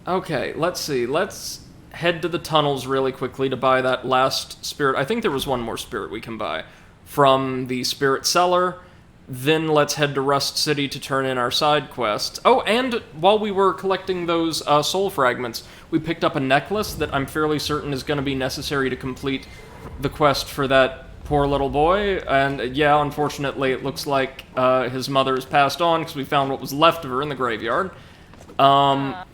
Okay, let's see. Let's head to the tunnels really quickly to buy that last spirit. I think there was one more spirit we can buy from the spirit cellar. Then let's head to Rust City to turn in our side quests. Oh, and while we were collecting those soul fragments, we picked up a necklace that I'm fairly certain is going to be necessary to complete the quest for that poor little boy. And yeah, unfortunately, it looks like his mother has passed on because we found what was left of her in the graveyard. No.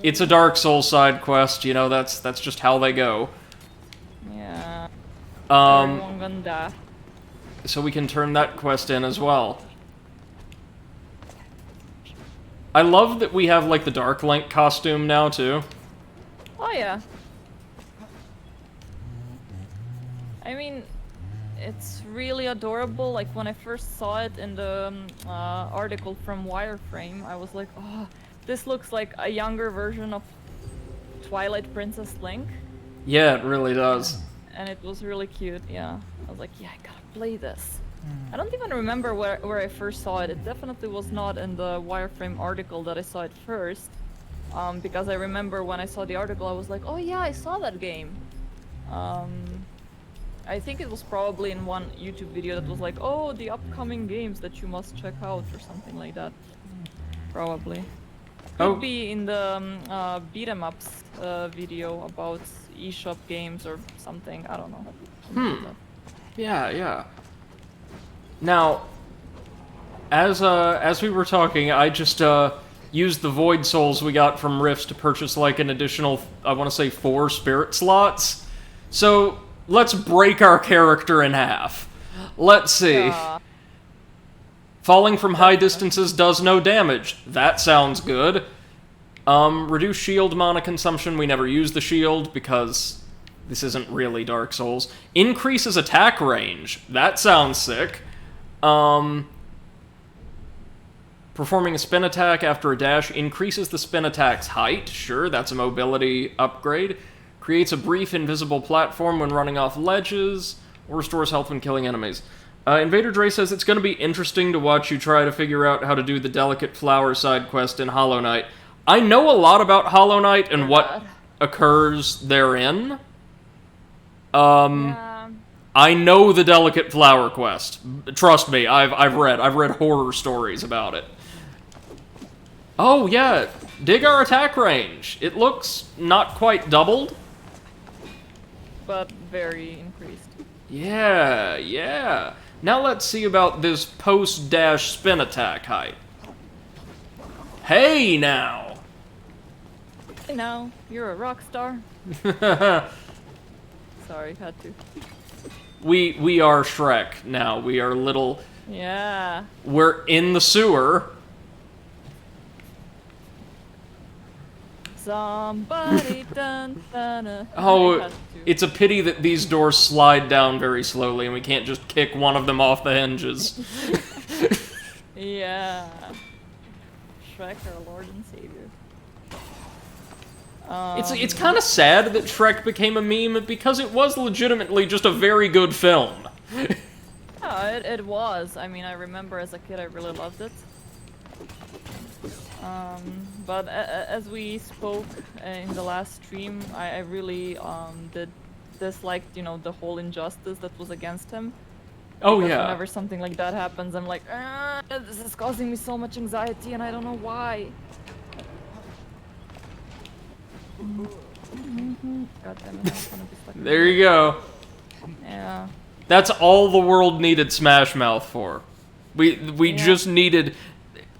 It's a Dark Souls side quest, you know, that's just how they go. Yeah. Um, Everyone gonna die. so we can turn that quest in as well. I love that we have, like, the Dark Link costume now, too. Oh yeah. I mean, it's really adorable. Like when I first saw it in the article from Wireframe, I was like, oh, this looks like a younger version of Twilight Princess Link. Yeah, it really does. And it was really cute, yeah. I was like, yeah, I gotta play this. I don't even remember where I first saw it. It definitely was not in the Wireframe article that I saw it first. Because I remember when I saw the article, I was like, oh yeah, I saw that game. I think it was probably in one YouTube video that was like, oh, the upcoming games that you must check out or something like that. Probably. Could be in the beat 'em ups video about eShop games or something. I don't know. Yeah. Now, as we were talking, I just used the Void Souls we got from Rifts to purchase like an additional, I want to say 4 spirit slots. So let's break our character in half. Let's see. Falling from high distances does no damage. That sounds good. Reduce shield mana consumption. We never use the shield because this isn't really Dark Souls. Increases attack range. That sounds sick. Performing a spin attack after a dash increases the spin attack's height. Sure, that's a mobility upgrade. Creates a brief invisible platform when running off ledges, or restores health when killing enemies. Invader Dre says it's going to be interesting to watch you try to figure out how to do the Delicate Flower side quest in Hollow Knight. I know a lot about Hollow Knight and what occurs therein. I know the Delicate Flower quest. Trust me, I've read horror stories about it. Oh yeah, dig our attack range. It looks not quite doubled, but very increased. Yeah. Now let's see about this post-dash spin attack height. Hey now! Hey now, you're a rock star. Sorry, had to. We are Shrek now. We are little... Yeah. We're in the sewer. Somebody dun dun. Oh, it's a pity that these doors slide down very slowly and we can't just kick one of them off the hinges. Yeah. Shrek, our Lord and Savior. It's kind of sad that Shrek became a meme because it was legitimately just a very good film. Yeah, it was. I mean, I remember as a kid I really loved it. But as we spoke in the last stream, I really did dislike, the whole injustice that was against him. Oh because yeah. Whenever something like that happens, I'm like, this is causing me so much anxiety, and I don't know why. God damn it, I'm gonna be stuck in There you go. Yeah. That's all the world needed Smash Mouth for. We just needed...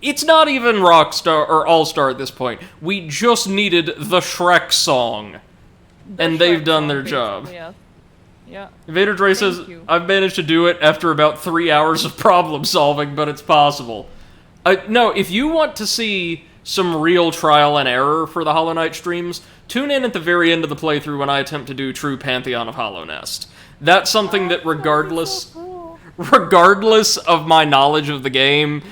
It's not even Rockstar or All-Star at this point. We just needed the Shrek song. And they've done their job. Yeah. Vader Dre says, I've managed to do it after about 3 hours of problem solving, but it's possible. No, if you want to see some real trial and error for the Hollow Knight streams, tune in at the very end of the playthrough when I attempt to do true Pantheon of Hollow Nest. That's something that regardless of my knowledge of the game,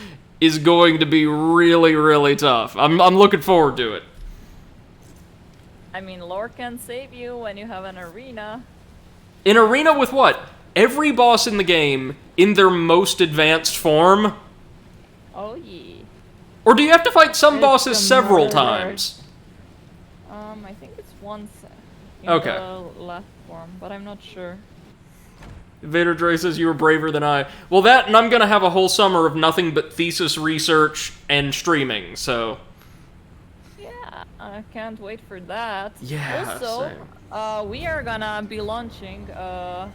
is going to be really, really tough. I'm looking forward to it. I mean, lore can save you when you have an arena. An arena with what? Every boss in the game in their most advanced form? Oh, yeah. Or do you have to fight some bosses several times? I think it's once in Okay. the last form, but I'm not sure. Vader Dre says you were braver than I. Well, that, and I'm gonna have a whole summer of nothing but thesis research and streaming, so... Yeah, I can't wait for that. Yeah, Also, we are gonna be launching a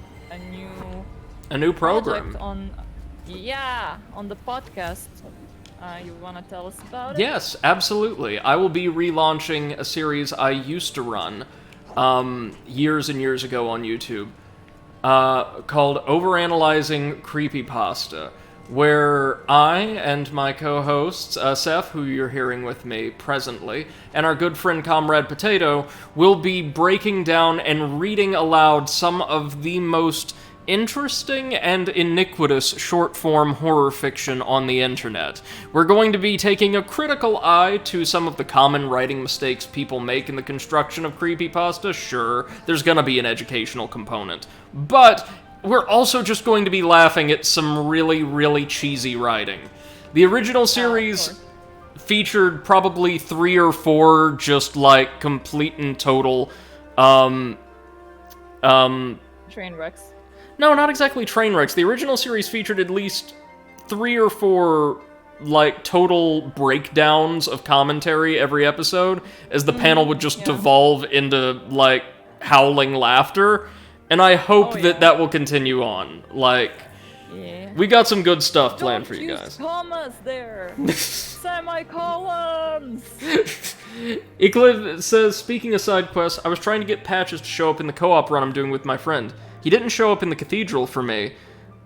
new program. project on the podcast. You wanna tell us about it? Yes, absolutely. I will be relaunching a series I used to run years and years ago on YouTube called Overanalyzing Creepypasta, where I and my co-hosts, Seth, who you're hearing with me presently, and our good friend Comrade Potato, will be breaking down and reading aloud some of the most interesting and iniquitous short-form horror fiction on the internet. We're going to be taking a critical eye to some of the common writing mistakes people make in the construction of creepypasta. Sure, there's gonna be an educational component. But we're also just going to be laughing at some really, really cheesy writing. The original series featured probably 3 or 4 just, like, complete and total, Train wrecks. No, not exactly train wrecks. The original series featured at least 3 or 4, like, total breakdowns of commentary every episode, as the panel would just devolve into, like, howling laughter. And I hope that that will continue on. Like, we got some good stuff planned for you guys. Commas there. Semicolons. Eclipse says, speaking of side quests, I was trying to get Patches to show up in the co-op run I'm doing with my friend. He didn't show up in the cathedral for me,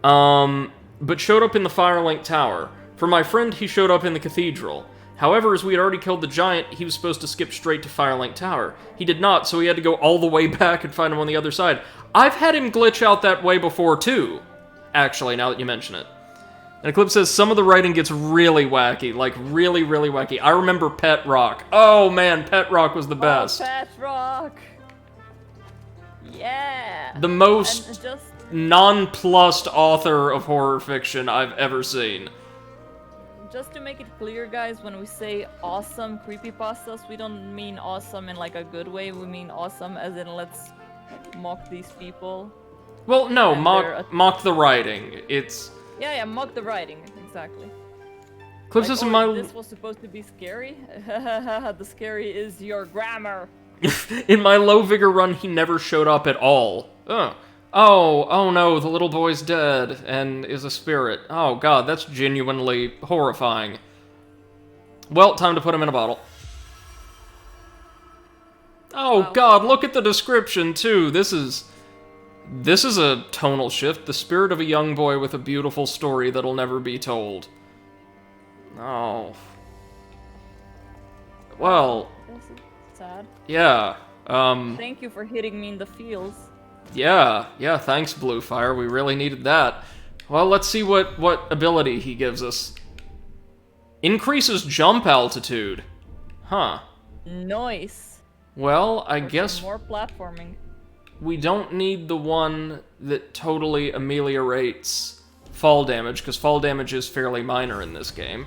but showed up in the Firelink Tower. For my friend, he showed up in the cathedral. However, as we had already killed the giant, he was supposed to skip straight to Firelink Tower. He did not, so he had to go all the way back and find him on the other side. I've had him glitch out that way before, too. Actually, now that you mention it. And Eclipse says, some of the writing gets really wacky. Like, really, really wacky. I remember Pet Rock. Oh, man, Pet Rock was the best. Oh, Pet Rock! Yeah! The most nonplussed author of horror fiction I've ever seen. Just to make it clear, guys, when we say awesome creepypastas, we don't mean awesome in, like, a good way. We mean awesome as in, let's mock these people. Well, no, mock the writing. It's... Yeah, mock the writing, exactly. Clips Like, is in my... This was supposed to be scary? The scary is your grammar. In my low vigor run, he never showed up at all. Oh no, the little boy's dead and is a spirit. Oh god, that's genuinely horrifying. Well, time to put him in a bottle. Oh Wow. god, look at the description too. This is a tonal shift. The spirit of a young boy with a beautiful story that'll never be told. Oh. Well, This is sad. yeah. Thank you for hitting me in the feels. Yeah, thanks, Bluefire. We really needed that. Well, let's see what ability he gives us. Increases jump altitude. Huh. Nice. Well, I For guess some more platforming. we don't need the one that totally ameliorates fall damage, because fall damage is fairly minor in this game.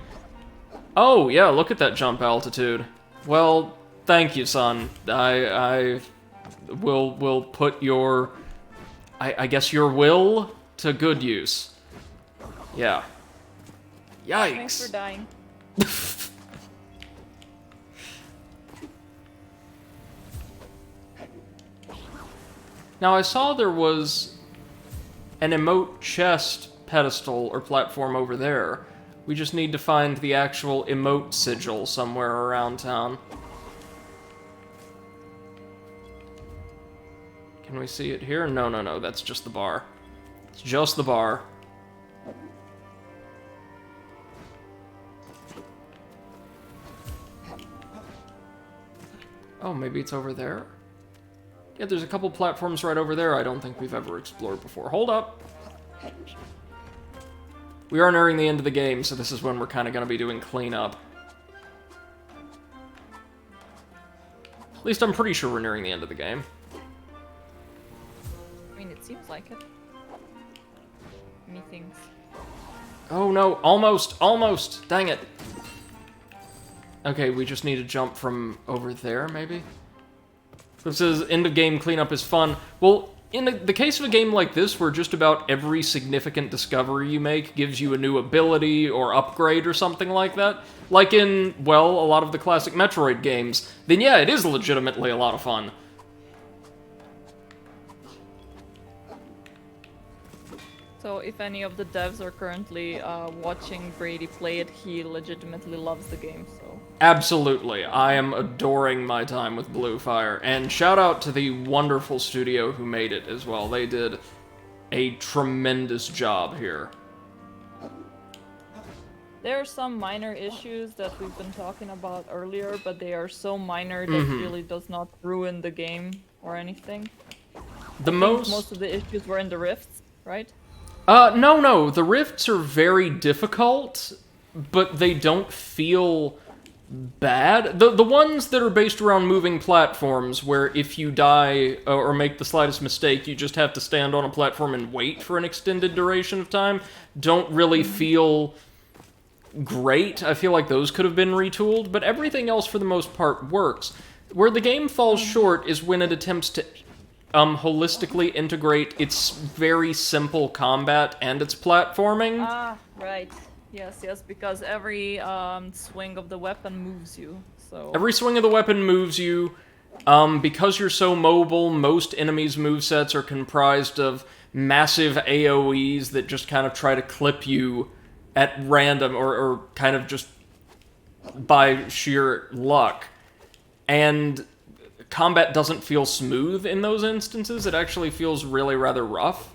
Oh, yeah, look at that jump altitude. Well, thank you, son. I will put your... I guess your will to good use. Yeah. Yikes. Thanks for dying. Now, I saw there was an emote chest pedestal or platform over there. We just need to find the actual emote sigil somewhere around town. Can we see it here? No, that's just the bar. It's just the bar. Oh, maybe it's over there? Yeah, there's a couple platforms right over there I don't think we've ever explored before. Hold up! We are nearing the end of the game, so this is when we're kind of going to be doing cleanup. At least I'm pretty sure we're nearing the end of the game. I mean, it seems like it. Methinks. Oh no, almost! Dang it! Okay, we just need to jump from over there, maybe? It says, end of game cleanup is fun. Well, in the case of a game like this, where just about every significant discovery you make gives you a new ability or upgrade or something like that, like in, well, a lot of the classic Metroid games, then yeah, it is legitimately a lot of fun. So if any of the devs are currently watching Brady play it, he legitimately loves the game, so... Absolutely. I am adoring my time with Bluefire. And shout out to the wonderful studio who made it as well. They did a tremendous job here. There are some minor issues that we've been talking about earlier, but they are so minor that it really does not ruin the game or anything. Most of the issues were in the rifts, right? No. The rifts are very difficult, but they don't feel bad. The ones that are based around moving platforms, where if you die or make the slightest mistake, you just have to stand on a platform and wait for an extended duration of time, don't really feel great. I feel like those could have been retooled, but everything else for the most part works. Where the game falls short is when it attempts to holistically integrate its very simple combat and its platforming. Ah, right. Yes, because every swing of the weapon moves you. So Every swing of the weapon moves you. Because you're so mobile, most enemies' movesets are comprised of massive AoEs that just kind of try to clip you at random or kind of just by sheer luck. And combat doesn't feel smooth in those instances. It actually feels really rather rough.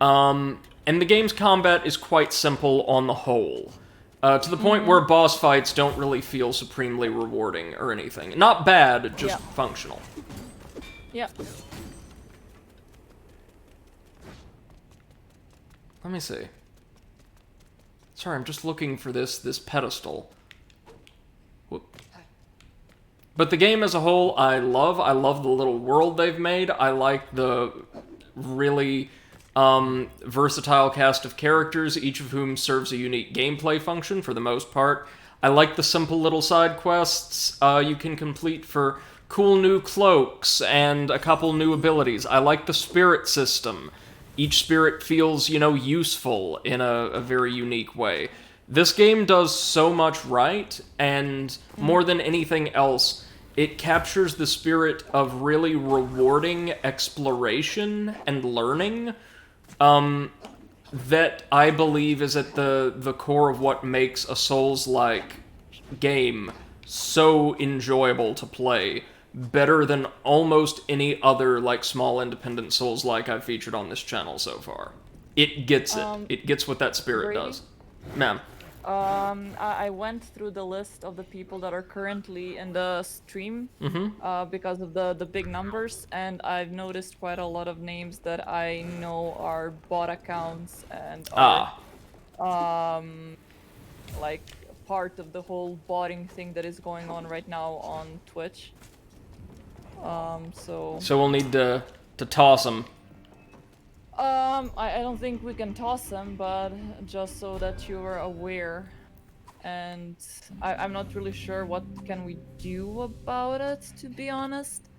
And the game's combat is quite simple on the whole. To the point where boss fights don't really feel supremely rewarding or anything. Not bad, just Yeah. functional. yeah. Let me see. Sorry, I'm just looking for this pedestal. Whoop. But the game as a whole, I love. I love the little world they've made. I like the really versatile cast of characters, each of whom serves a unique gameplay function for the most part. I like the simple little side quests you can complete for cool new cloaks and a couple new abilities. I like the spirit system. Each spirit feels, useful in a very unique way. This game does so much right, and more than anything else, it captures the spirit of really rewarding exploration and learning that I believe is at the core of what makes a Souls-like game so enjoyable to play. Better than almost any other small independent Souls-like I've featured on this channel so far. It gets it. It gets what that spirit Brady? does. Ma'am. I went through the list of the people that are currently in the stream because of the big numbers, and I've noticed quite a lot of names that I know are bot accounts and are like part of the whole botting thing that is going on right now on Twitch. So we'll need to toss them. I don't think we can toss them, but just so that you are aware. And I'm not really sure what can we do about it, to be honest.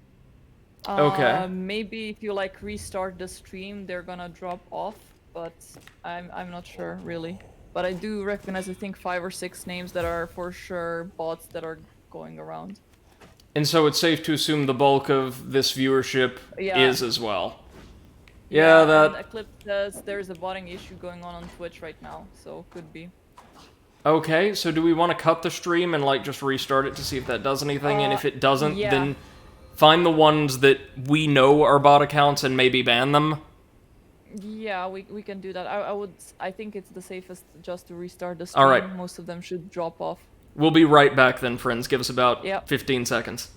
Okay. Maybe if you restart the stream, they're gonna drop off, but I'm not sure really. But I do recognize, I think, 5 or 6 names that are for sure bots that are going around. And so it's safe to assume the bulk of this viewership Yeah. is as well. Yeah, and that... Eclipse says there's a botting issue going on Twitch right now, so could be. Okay, so do we want to cut the stream and, just restart it to see if that does anything? And if it doesn't, yeah. then find the ones that we know are bot accounts and maybe ban them? Yeah, we can do that. I think it's the safest just to restart the stream. Alright. Most of them should drop off. We'll be right back then, friends. Give us about Yep. 15 seconds.